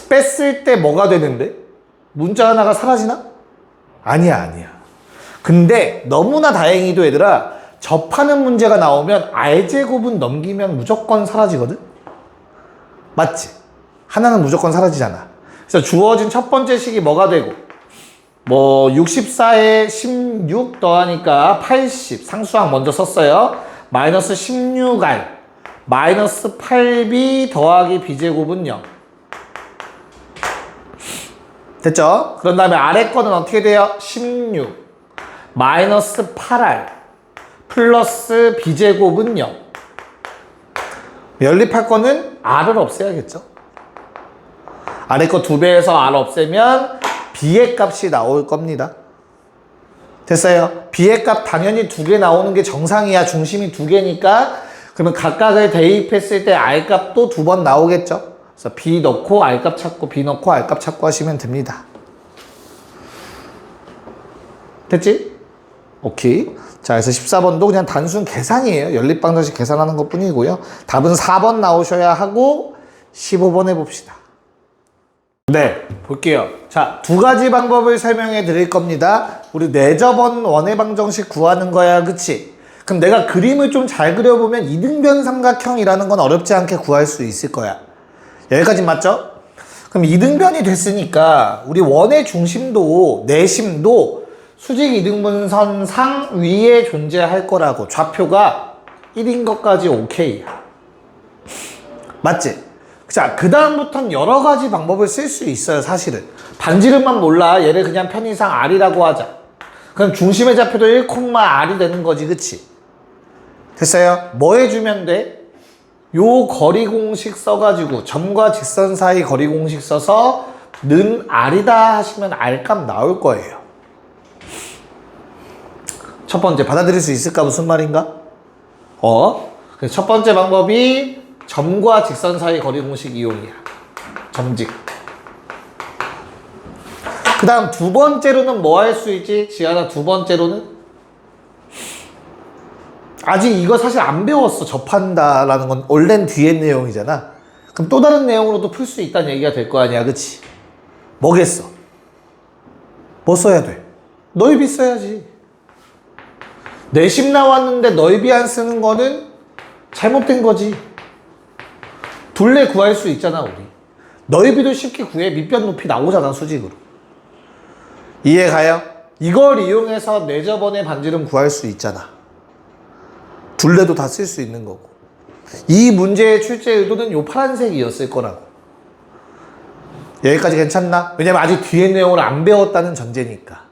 S1: 뺐을 때 뭐가 되는데? 문자 하나가 사라지나? 아니야. 근데 너무나 다행히도 얘들아 접하는 문제가 나오면 R제곱은 넘기면 무조건 사라지거든? 맞지? 하나는 무조건 사라지잖아. 그래서 주어진 첫 번째 식이 뭐가 되고 뭐 64에 16 더하니까 80 상수항 먼저 썼어요. 마이너스 16R 마이너스 8B 더하기 B제곱은 0 됐죠? 그런 다음에 아래 거는 어떻게 돼요? 16 마이너스 8R 플러스 B제곱은 0 연립할 거는 R을 없애야겠죠? 아래 거 2배에서 R 없애면 B의 값이 나올 겁니다. 됐어요? B의 값 당연히 2개 나오는 게 정상이야. 중심이 2개니까 그러면 각각을 대입했을 때 R 값도 2번 나오겠죠? 그래서 B 넣고 R 값 찾고 B 넣고 R 값 찾고 하시면 됩니다. 됐지? 오케이. 자, 그래서 14번도 그냥 단순 계산이에요. 연립방정식 계산하는 것 뿐이고요. 답은 4번 나오셔야 하고 15번 해봅시다. 네, 볼게요. 자, 두 가지 방법을 설명해 드릴 겁니다. 우리 내저번 원의 방정식 구하는 거야, 그치? 그럼 내가 그림을 좀 잘 그려보면 이등변 삼각형이라는 건 어렵지 않게 구할 수 있을 거야. 여기까지 맞죠? 그럼 이등변이 됐으니까 우리 원의 중심도 내심도 수직 이등분선 상 위에 존재할 거라고. 좌표가 1인 것까지 오케이야. 맞지? 자, 그 다음부터는 여러 가지 방법을 쓸 수 있어요, 사실은. 반지름만 몰라. 얘를 그냥 편의상 R이라고 하자. 그럼 중심의 좌표도 1,R이 되는 거지, 그치? 됐어요? 뭐 해주면 돼? 요 거리 공식 써가지고 점과 직선 사이 거리 공식 써서 는 R이다 하시면 R 값 나올 거예요. 첫 번째, 받아들일 수 있을까? 무슨 말인가? 그래서 첫 번째 방법이 점과 직선 사이 거리 공식 이용이야. 점직. 그 다음 두 번째로는 뭐 할 수 있지? 지하나 두 번째로는? 아직 이거 사실 안 배웠어. 접한다라는 건 원래는 뒤에 내용이잖아. 그럼 또 다른 내용으로도 풀 수 있다는 얘기가 될 거 아니야. 그치? 뭐겠어? 뭐 써야 돼? 넓이 써야지. 내심 나왔는데 넓이 안 쓰는 거는 잘못된 거지. 둘레 구할 수 있잖아, 우리. 넓이도 쉽게 구해. 밑변 높이 나오잖아, 수직으로. 이해가요? 이걸 이용해서 내저번의 반지름 구할 수 있잖아. 둘레도 다 쓸 수 있는 거고. 이 문제의 출제 의도는 요 파란색이었을 거라고. 여기까지 괜찮나? 왜냐면 아직 뒤에 내용을 안 배웠다는 전제니까.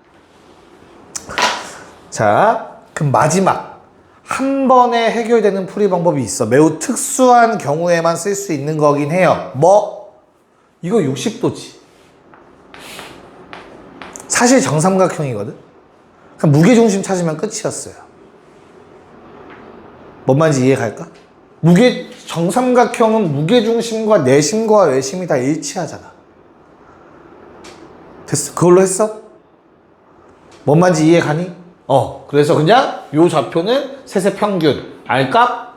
S1: 자, 그럼 마지막. 한 번에 해결되는 풀이 방법이 있어. 매우 특수한 경우에만 쓸 수 있는 거긴 해요. 뭐? 이거 60도지. 사실 정삼각형이거든. 그럼 무게중심 찾으면 끝이었어요. 뭔 말인지 이해갈까? 정삼각형은 무게중심과 내심과 외심이 다 일치하잖아. 됐어? 그걸로 했어? 뭔 말인지 이해가니? 그래서 그냥 요 좌표는 셋의 평균, R값,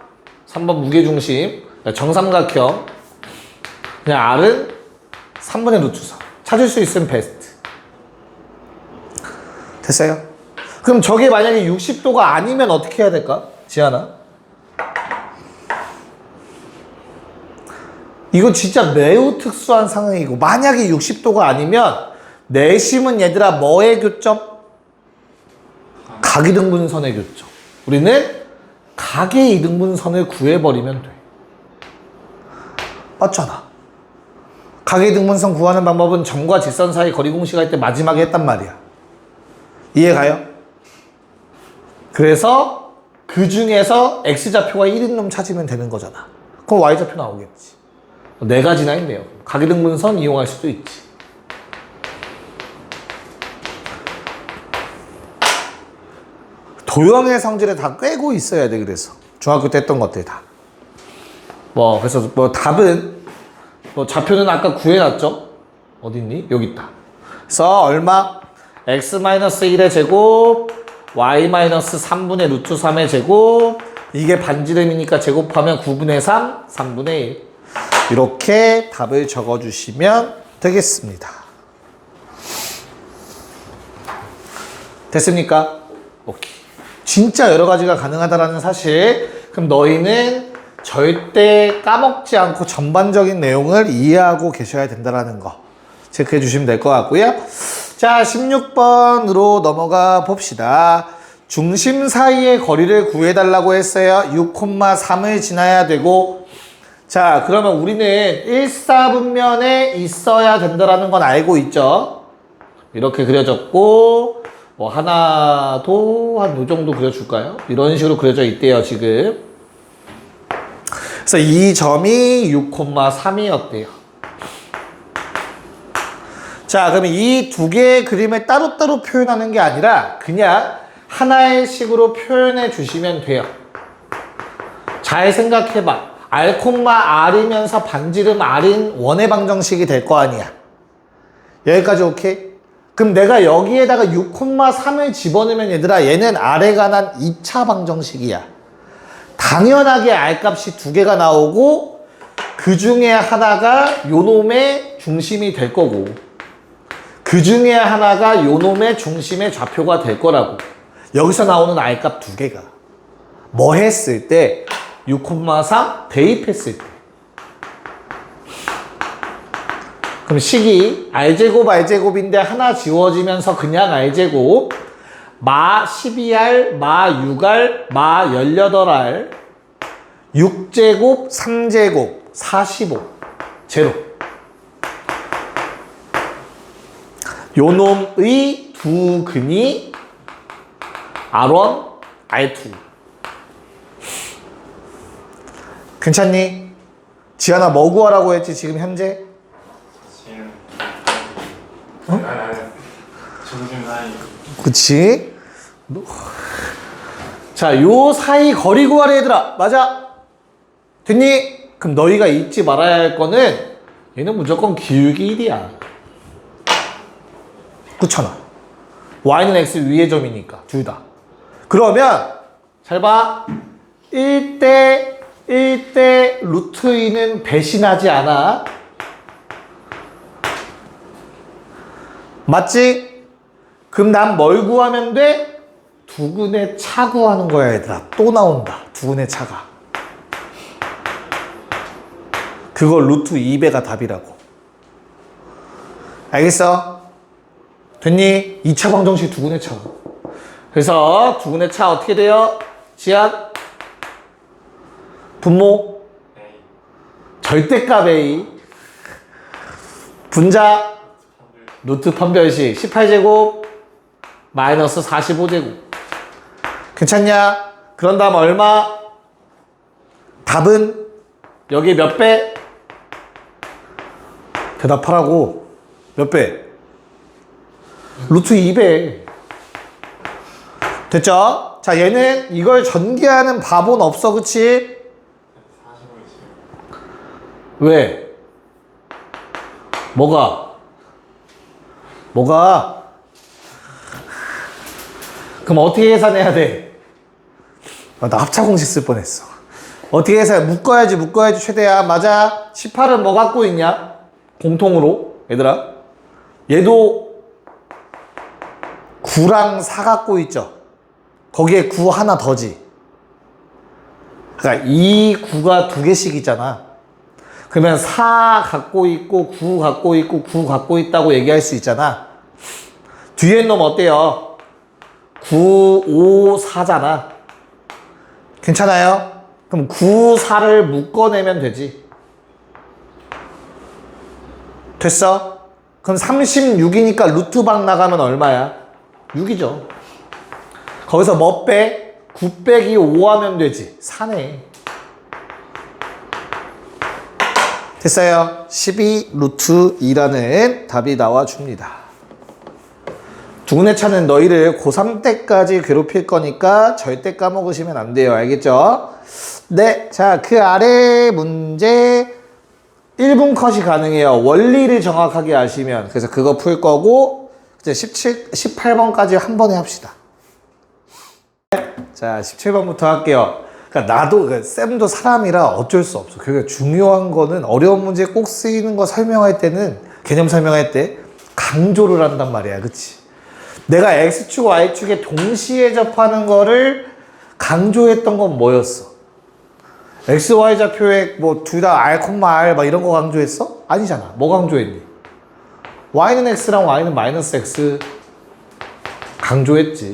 S1: 3번 무게중심, 정삼각형, 그냥 R은 3분의 루트 4. 찾을 수 있으면 베스트. 됐어요? 그럼 저게 만약에 60도가 아니면 어떻게 해야 될까? 지하나? 이거 진짜 매우 특수한 상황이고, 만약에 60도가 아니면 내심은 얘들아 뭐의 교점? 각이등분선의 교점. 우리는 각의 이등분선을 구해버리면 돼. 맞잖아. 각의 등분선 구하는 방법은 점과 직선 사이 거리 공식 할 때 마지막에 했단 말이야. 이해가요? 그래서 그 중에서 X좌표가 1인 놈 찾으면 되는 거잖아. 그럼 Y좌표 나오겠지. 네 가지나 있네요. 각의 등분선 이용할 수도 있지. 도형의 성질을 다 꿰고 있어야 돼. 그래서 중학교 때 했던 것들 다. 뭐 그래서 뭐 답은 뭐 좌표는 아까 구해놨죠? 어딨니? 여기 있다. 그래서 얼마? x-1의 제곱 y-3분의 루트 3의 제곱 이게 반지름이니까 제곱하면 9분의 3, 3분의 1 이렇게 답을 적어주시면 되겠습니다. 됐습니까? 오케이. 진짜 여러 가지가 가능하다라는 사실. 그럼 너희는 절대 까먹지 않고 전반적인 내용을 이해하고 계셔야 된다는 거 체크해 주시면 될 것 같고요. 자, 16번으로 넘어가 봅시다. 중심 사이의 거리를 구해달라고 했어요. 6,3을 지나야 되고. 자, 그러면 우리는 1사분면에 있어야 된다는 건 알고 있죠. 이렇게 그려졌고 뭐 하나도 한 요 정도 그려줄까요? 이런 식으로 그려져 있대요 지금. 그래서 이 점이 6,3이었대요. 자, 그러면 이 두 개의 그림을 따로따로 표현하는 게 아니라 그냥 하나의 식으로 표현해 주시면 돼요. 잘 생각해봐. R, R이면서 반지름 R인 원의 방정식이 될 거 아니야. 여기까지 오케이? 그럼 내가 여기에다가 6,3을 집어넣으면 얘들아 얘는 R에 관한 2차 방정식이야. 당연하게 R값이 두 개가 나오고 그 중에 하나가 요놈의 중심이 될 거고 그 중에 하나가 요놈의 중심의 좌표가 될 거라고. 여기서 나오는 R값 두 개가 뭐 했을 때 6,3 대입했을 때 그럼 식이 R제곱 R제곱인데 하나 지워지면서 그냥 R제곱 마 12R 마 6R 마 18R 6제곱 3제곱 45 제로 요놈의 두 근이 R1 R2 괜찮니? 지안아 뭐 구하라고 했지 지금 현재?
S2: 지금
S1: 어?
S2: 중심 사이
S1: 그치? 자, 요 사이 거리 구하래 얘들아. 맞아? 됐니? 그럼 너희가 잊지 말아야 할 거는 얘는 무조건 기울기 1이야. 그렇잖아. y는 x 위의 점이니까 둘 다. 그러면 잘 봐. 1대 루트 2는 배신하지 않아. 맞지? 그럼 난 뭘 구하면 돼? 두근의 차 구하는 거야 얘들아. 또 나온다. 두근의 차가. 그거 루트 2배가 답이라고. 알겠어? 됐니? 2차 방정식 두근의 차. 그래서 두근의 차 어떻게 돼요? 지안 분모
S2: A
S1: 절대값 A 분자 루트 판별식 18제곱 마이너스 45제곱 괜찮냐? 그런 다음 얼마? 답은 여기 몇 배? 대답하라고. 몇 배? 루트 2배. 됐죠? 자, 얘는 이걸 전개하는 바보는 없어, 그치?
S2: 45이 지금
S1: 왜? 뭐가? 그럼 어떻게 계산해야 돼? 나 합차공식 쓸 뻔했어. 어떻게 계산해? 묶어야지 최대한. 맞아. 18은 뭐 갖고 있냐? 공통으로 얘들아 얘도 9랑 4 갖고 있죠. 거기에 9 하나 더지. 그러니까 이 9가 두 개씩 있잖아. 그러면 4 갖고 있고 9 갖고 있고 9 갖고 있다고 얘기할 수 있잖아. 뒤에 놈 어때요? 9, 5, 4잖아. 괜찮아요? 그럼 9, 4를 묶어내면 되지. 됐어? 그럼 36이니까 루트 방 나가면 얼마야? 6이죠. 거기서 뭐 빼? 9 빼기 5 하면 되지. 4네. 됐어요. 12 루트 2라는 답이 나와줍니다. 두근의 차는 너희를 고3 때까지 괴롭힐 거니까 절대 까먹으시면 안 돼요. 알겠죠? 네. 자, 그 아래 문제 1분 컷이 가능해요. 원리를 정확하게 아시면. 그래서 그거 풀 거고, 이제 18번까지 한 번에 합시다. 자, 17번부터 할게요. 그러니까 나도, 쌤도 사람이라 어쩔 수 없어. 그러니까 중요한 거는 어려운 문제 꼭 쓰이는 거 설명할 때는, 개념 설명할 때 강조를 한단 말이야. 그치? 내가 X축, Y축에 동시에 접하는 거를 강조했던 건 뭐였어? X, Y 좌표에 뭐 둘 다 R, R 막 이런 거 강조했어? 아니잖아. 뭐 강조했니? Y는 X랑 Y는 마이너스 X 강조했지.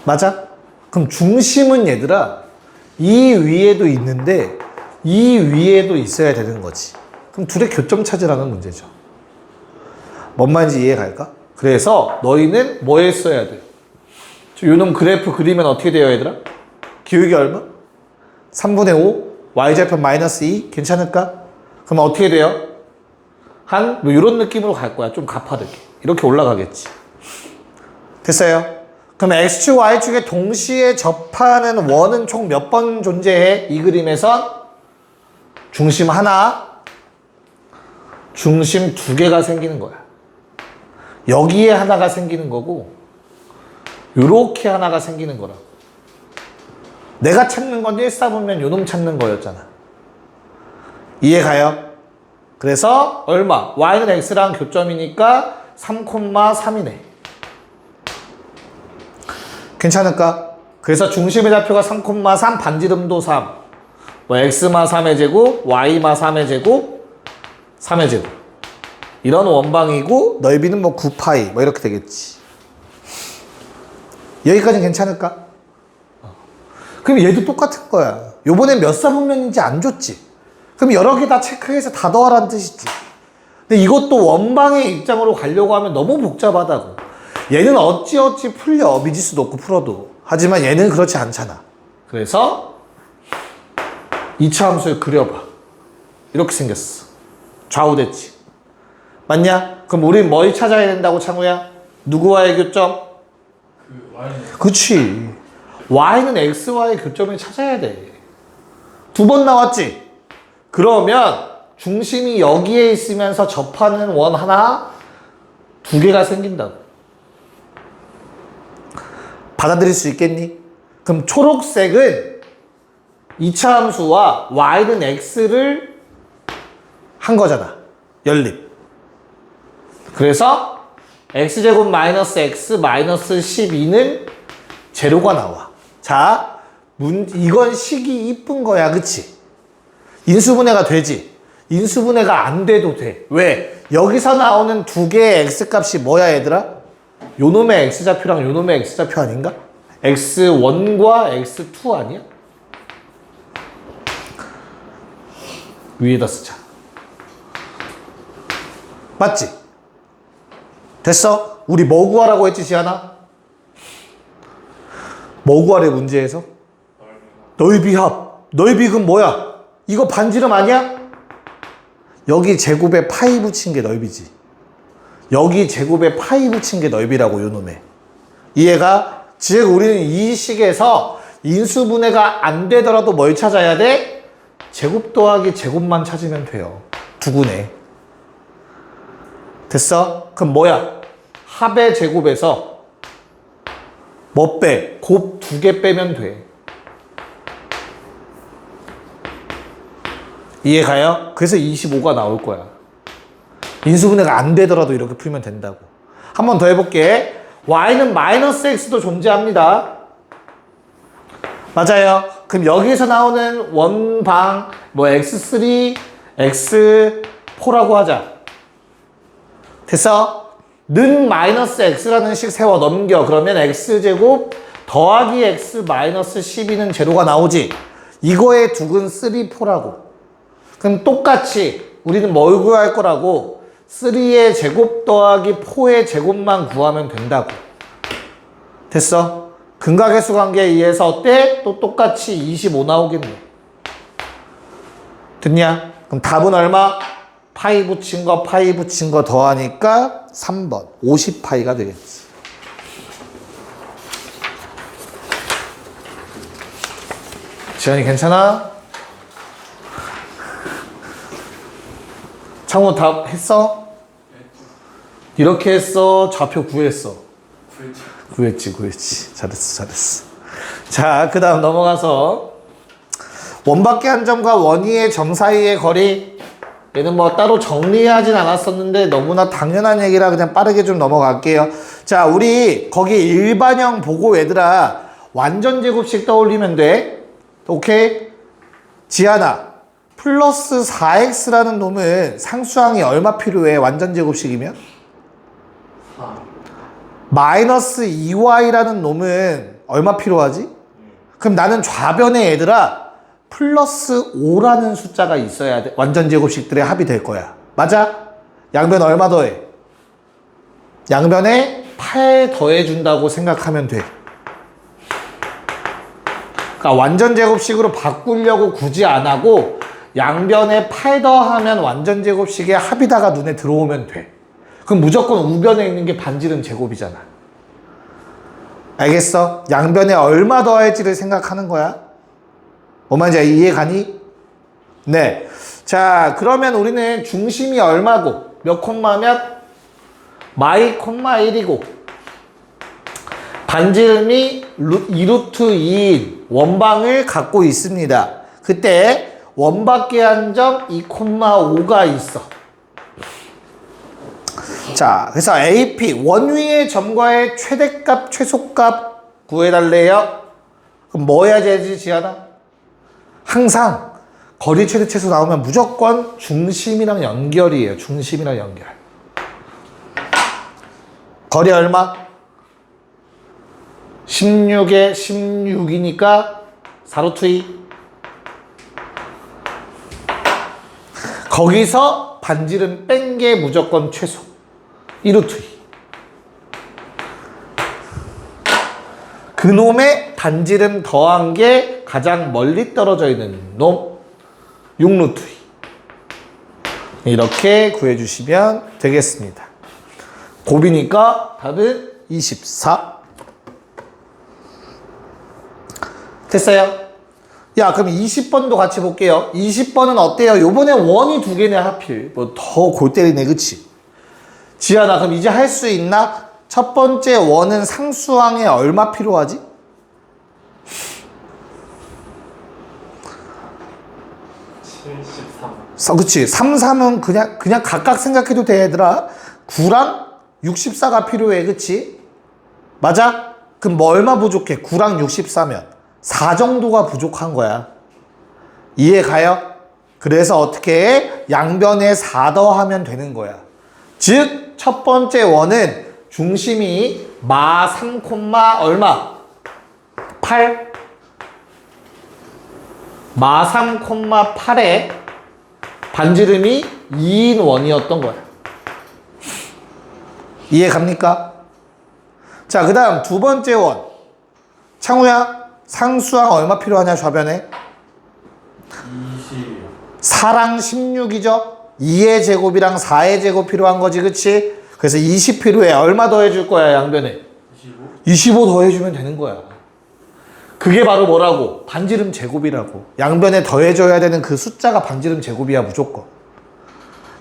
S1: 맞아? 그럼 중심은 얘들아 이 위에도 있는데 이 위에도 있어야 되는 거지. 그럼 둘의 교점 찾으라는 문제죠. 뭔 말인지 이해 갈까? 그래서 너희는 뭐 했어야 돼? 요놈 그래프 그리면 어떻게 돼요 얘들아? 기울기 얼마? 3분의 5 y좌표 마이너스 2 괜찮을까? 그럼 어떻게 돼요? 뭐 이런 느낌으로 갈 거야. 좀 가파르게 이렇게 올라가겠지. 됐어요? 그럼 x축 y축에 동시에 접하는 원은 총 몇 번 존재해? 이 그림에선 중심 하나, 중심 두 개가 생기는 거야. 여기에 하나가 생기는 거고 요렇게 하나가 생기는 거라. 내가 찾는 건 1사분면 요놈 찾는 거였잖아. 이해 가요? 그래서 얼마? y는 x랑 교점이니까 3,3이네. 괜찮을까? 그래서 중심의 좌표가 3,3, 반지름도 3. 뭐 x마 3의 제곱, y마 3의 제곱, 3의 제곱. 이런 원방이고 넓이는 뭐 9파이 뭐 이렇게 되겠지. 여기까지는 괜찮을까? 그럼 얘도 똑같은 거야. 요번엔 몇 사분면인지 안 줬지. 그럼 여러 개 다 체크해서 다 더하라는 뜻이지. 근데 이것도 원방의 입장으로 가려고 하면 너무 복잡하다고. 얘는 어찌어찌 풀려. 미지수 놓고 풀어도. 하지만 얘는 그렇지 않잖아. 그래서 2차 함수를 그려봐. 이렇게 생겼어. 좌우됐지. 맞냐? 그럼 우린 뭘 찾아야 된다고 창우야? 누구와의 교점?
S2: 그 Y는
S1: 그치. y는 x와의 교점을 찾아야 돼. 2번 나왔지? 그러면 중심이 여기에 있으면서 접하는 원 하나, 두 개가 생긴다고. 받아들일 수 있겠니? 그럼 초록색은 2차 함수와 y는 x를 한 거잖아. 연립. 그래서 x제곱 마이너스 x 마이너스 12는 제로가 나와. 자, 이건 식이 이쁜 거야. 그치? 인수분해가 되지? 인수분해가 안 돼도 돼. 왜? 여기서 나오는 두 개의 x값이 뭐야 얘들아? 요놈의 x좌표랑 요놈의 x좌표 아닌가? x1과 x2 아니야? 위에다 쓰자. 맞지? 됐어? 우리 뭐 구하라고 했지 지하나? 뭐 구하래 문제에서? 넓이합. 넓이 그럼 뭐야? 이거 반지름 아니야? 여기 제곱에 파이 붙인 게 넓이지. 여기 제곱에 파이 붙인 게 넓이라고 요놈의. 이해가? 즉 우리는 이 식에서 인수분해가 안 되더라도 뭘 찾아야 돼? 제곱 더하기 제곱만 찾으면 돼요. 두근에. 됐어? 그럼 뭐야? 합의 제곱에서 뭐 빼? 곱 2개 빼면 돼. 이해 가요? 그래서 25가 나올 거야. 인수분해가 안 되더라도 이렇게 풀면 된다고. 한 번 더 해볼게. y는 마이너스 x도 존재합니다. 맞아요. 그럼 여기서 나오는 원방 뭐 x3, x4라고 하자. 됐어? 는 마이너스 x라는 식 세워 넘겨. 그러면 x제곱 더하기 x 마이너스 12는 제로가 나오지. 이거의 두근 3, 4라고. 그럼 똑같이 우리는 뭘 구할 거라고? 3의 제곱 더하기 4의 제곱만 구하면 된다고. 됐어? 근각계수 관계에 의해서 어때? 또 똑같이 25 나오겠네. 됐냐? 그럼 답은 얼마? 파이 붙인 거 더하니까 3번 50파이가 되겠지. 지현이 괜찮아? 창호 답 했어? 이렇게 했어? 좌표 구했어? 구했지. 잘했어. 자, 그 다음 넘어가서 원밖에 한 점과 원위의 점 사이의 거리. 얘는 뭐 따로 정리하진 않았었는데 너무나 당연한 얘기라 그냥 빠르게 좀 넘어갈게요. 자, 우리 거기 일반형 보고 얘들아 완전 제곱식 떠올리면 돼. 오케이? 지하나 플러스 4x라는 놈은 상수항이 얼마 필요해? 완전 제곱식이면?
S2: 4.
S1: 마이너스 2y라는 놈은 얼마 필요하지? 그럼 나는 좌변에 얘들아 플러스 5라는 숫자가 있어야 돼. 완전 제곱식들의 합이 될 거야. 맞아? 양변 얼마 더해? 양변에 8 더해준다고 생각하면 돼. 그러니까 완전 제곱식으로 바꾸려고 굳이 안 하고 양변에 8 더하면 완전 제곱식의 합이다가 눈에 들어오면 돼. 그럼 무조건 우변에 있는 게 반지름 제곱이잖아. 알겠어? 양변에 얼마 더할지를 생각하는 거야. 뭔 말인지 이해 가니? 네. 자, 그러면 우리는 중심이 얼마고 몇 콤마면 마이 콤마 1이고 반지름이 2루트 2인 원방을 갖고 있습니다. 그때 원밖에 한 점 2,5가 있어. 자, 그래서 AP 원위의 점과의 최대값, 최소값 구해달래요. 그럼 뭐 해야 되지, 지하나? 항상 거리 최대 최소 나오면 무조건 중심이랑 연결이에요. 중심이랑 연결. 거리 얼마? 16에 16이니까 4루트 2. 거기서 반지름 뺀 게 무조건 최소 2루트 2. 그놈의 반지름 더한 게 가장 멀리 떨어져 있는 놈 6루트 2. 이렇게 구해주시면 되겠습니다. 곱이니까 답은 24. 됐어요? 야, 그럼 20번도 같이 볼게요. 20번은 어때요? 요번에 원이 두 개네, 하필. 뭐 더 골 때리네, 그치? 지하나, 그럼 이제 할 수 있나? 첫 번째 원은 상수항에 얼마 필요하지?
S2: 73.
S1: 그치? 3, 3은 그냥 각각 생각해도 돼, 얘들아. 9랑 64가 필요해, 그치? 맞아? 그럼 뭐 얼마 부족해? 9랑 64면 4 정도가 부족한 거야. 이해 가요? 그래서 어떻게 해? 양변에 4 더하면 되는 거야. 즉, 첫 번째 원은 중심이 마 3, 얼마? 8. 마 3, 8에 반지름이 2인 원이었던 거야. 이해 갑니까? 자, 그 다음 두 번째 원. 창우야, 상수항 얼마 필요하냐, 좌변에?
S2: 20.
S1: 4랑 16이죠? 2의 제곱이랑 4의 제곱 필요한 거지, 그치? 그래서 20 필요해. 얼마 더 해줄 거야, 양변에? 25 더해주면 되는 거야. 그게 바로 뭐라고? 반지름 제곱이라고. 양변에 더해줘야 되는 그 숫자가 반지름 제곱이야, 무조건.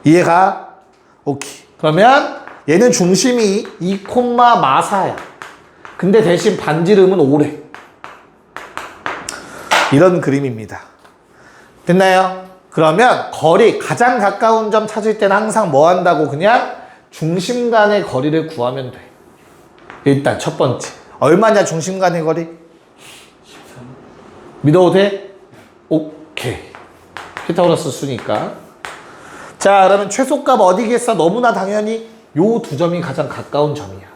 S1: 이해가? 오케이. 그러면 얘는 중심이 2,4야. 근데 대신 반지름은 5래. 이런 그림입니다. 됐나요? 그러면 거리, 가장 가까운 점 찾을 때는 항상 뭐 한다고? 그냥 중심 간의 거리를 구하면 돼. 일단 첫 번째. 얼마냐, 중심 간의 거리?
S2: 13.
S1: 믿어도 돼? 오케이. 피타고라스 수니까. 자, 그러면 최소값 어디겠어? 너무나 당연히 요 두 점이 가장 가까운 점이야.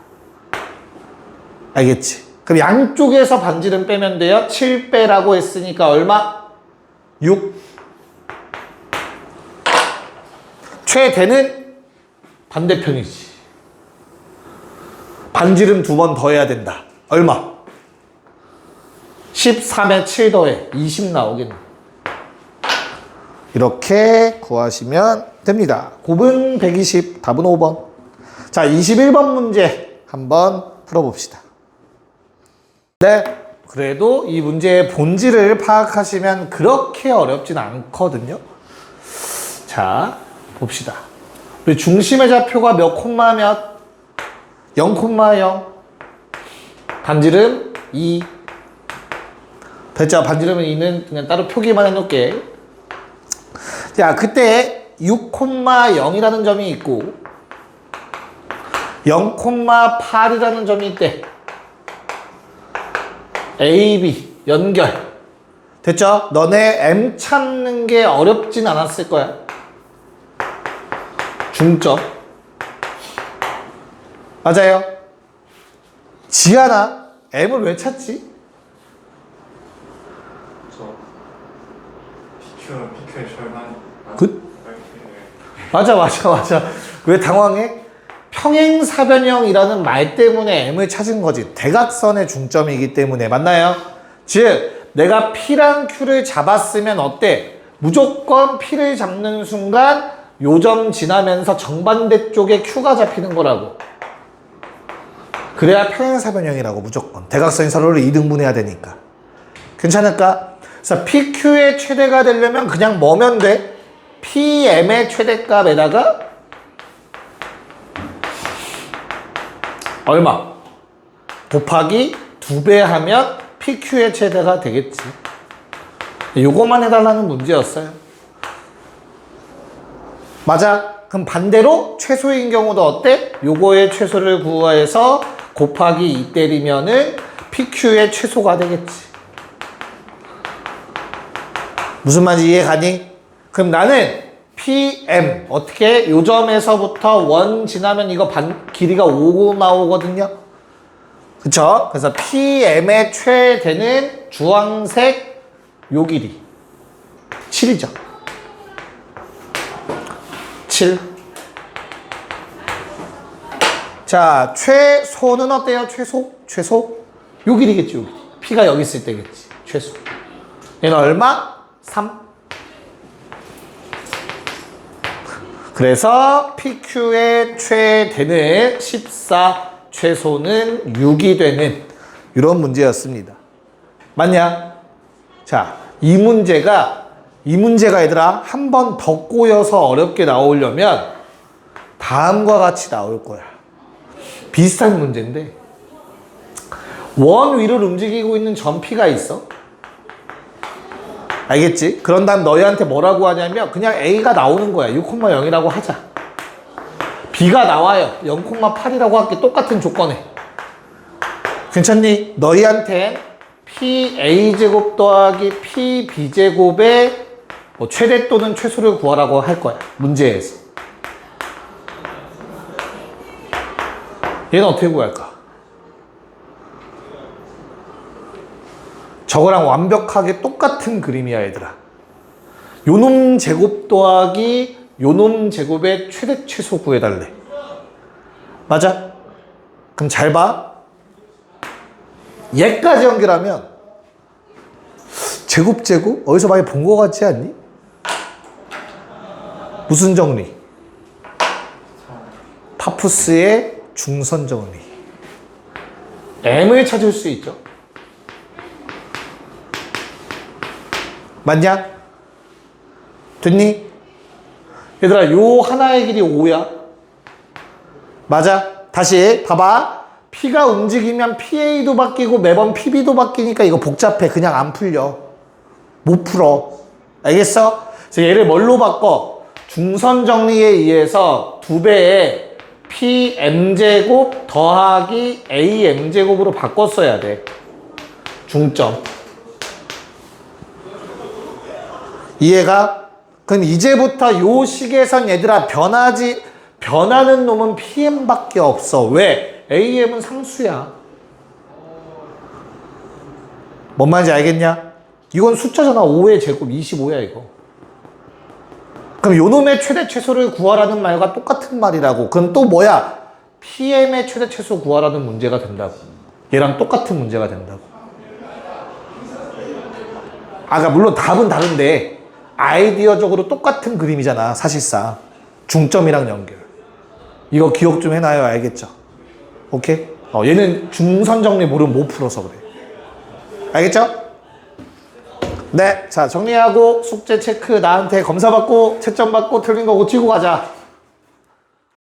S1: 알겠지? 그럼 양쪽에서 반지름 빼면 돼요. 7빼라고 했으니까 얼마? 6. 최대는 반대편이지. 반지름 2번 더해야 된다. 얼마? 13에 7 더해 20 나오겠네. 이렇게 구하시면 됩니다. 곱은 120, 답은 5번. 자, 21번 문제 한번 풀어봅시다. 네, 그래도 이 문제의 본질을 파악하시면 그렇게 어렵진 않거든요. 자, 봅시다. 우리 중심의 좌표가 몇 콤마 몇? 0,0. 반지름 2. 됐죠? 반지름은 2는 그냥 따로 표기만 해놓을게. 자, 그때 6,0이라는 점이 있고 0,8이라는 점이 있대. A, B 연결. 됐죠? 너네 M 찾는 게 어렵진 않았을 거야. 중점. 맞아요. 지하나 M을 왜 찾지?
S2: 저 PQ의 절반.
S1: 맞아. 왜 당황해? 평행사변형이라는 말 때문에 M을 찾은 거지. 대각선의 중점이기 때문에. 맞나요? 즉 내가 P랑 Q를 잡았으면 어때? 무조건 P를 잡는 순간 요점 지나면서 정반대 쪽에 Q가 잡히는 거라고. 그래야 평행사변형이라고. 무조건 대각선이 서로를 2등분해야 되니까. 괜찮을까? 그래서 PQ의 최대가 되려면 그냥 뭐면 돼? PM의 최대값에다가 얼마? 곱하기 2배 하면 PQ의 최대가 되겠지. 요거만 해달라는 문제였어요. 맞아. 그럼 반대로 최소인 경우도 어때? 요거의 최소를 구해서 곱하기 2 때리면은 PQ의 최소가 되겠지. 무슨 말인지 이해 가니? 그럼 나는 PM 어떻게? 요 점에서부터 원 지나면 이거 길이가 5 나오거든요. 그쵸? 그래서 PM의 최대는 주황색 요 길이 7이죠. 7. 자, 최소는 어때요? 최소? 요 길이겠지, 요 길이. P가 여기 있을 때겠지. 최소. 얘는 얼마? 3. 그래서 PQ의 최대는 14, 최소는 6이 되는 이런 문제였습니다. 맞냐? 자, 이 문제가 얘들아 한 번 더 꼬여서 어렵게 나오려면 다음과 같이 나올 거야. 비슷한 문제인데 원 위를 움직이고 있는 점 P가 있어. 알겠지? 그런 다음 너희한테 뭐라고 하냐면 그냥 A가 나오는 거야. 6,0이라고 하자. B가 나와요. 0,8이라고 할게. 똑같은 조건에. 괜찮니? 너희한테 PA제곱 더하기 PB제곱의 뭐 최대 또는 최소를 구하라고 할 거야. 문제에서. 얘는 어떻게 구할까? 저거랑 완벽하게 똑같은 그림이야, 얘들아. 요놈 제곱 더하기 요놈 제곱의 최대 최소 구해달래. 맞아? 그럼 잘 봐. 얘까지 연결하면 제곱 어디서 많이 본 거 같지 않니? 무슨 정리? 파푸스의 중선 정리. M을 찾을 수 있죠. 맞냐? 됐니? 얘들아, 요 하나의 길이 5야. 맞아? 다시 봐봐. P가 움직이면 PA도 바뀌고 매번 PB도 바뀌니까 이거 복잡해. 그냥 안 풀려. 못 풀어. 알겠어? 그래서 얘를 뭘로 바꿔? 중선 정리에 의해서 2배의 PM제곱 더하기 AM제곱으로 바꿨어야 돼. 중점. 이해가? 그럼 이제부터 요 식에선 얘들아 변하는 놈은 PM밖에 없어. 왜? AM은 상수야. 뭔 말인지 알겠냐? 이건 숫자잖아. 5의 제곱 25야 이거. 그럼 요 놈의 최대 최소를 구하라는 말과 똑같은 말이라고. 그럼 또 뭐야? PM의 최대 최소 구하라는 문제가 된다고. 얘랑 똑같은 문제가 된다고. 그러니까 물론 답은 다른데 아이디어적으로 똑같은 그림이잖아. 사실상 중점이랑 연결. 이거 기억 좀 해놔요. 알겠죠? 오케이? 얘는 중선 정리 모르면 못 풀어서 그래. 알겠죠? 네. 자, 정리하고 숙제 체크 나한테 검사 받고 채점 받고 틀린 거 고치고 가자.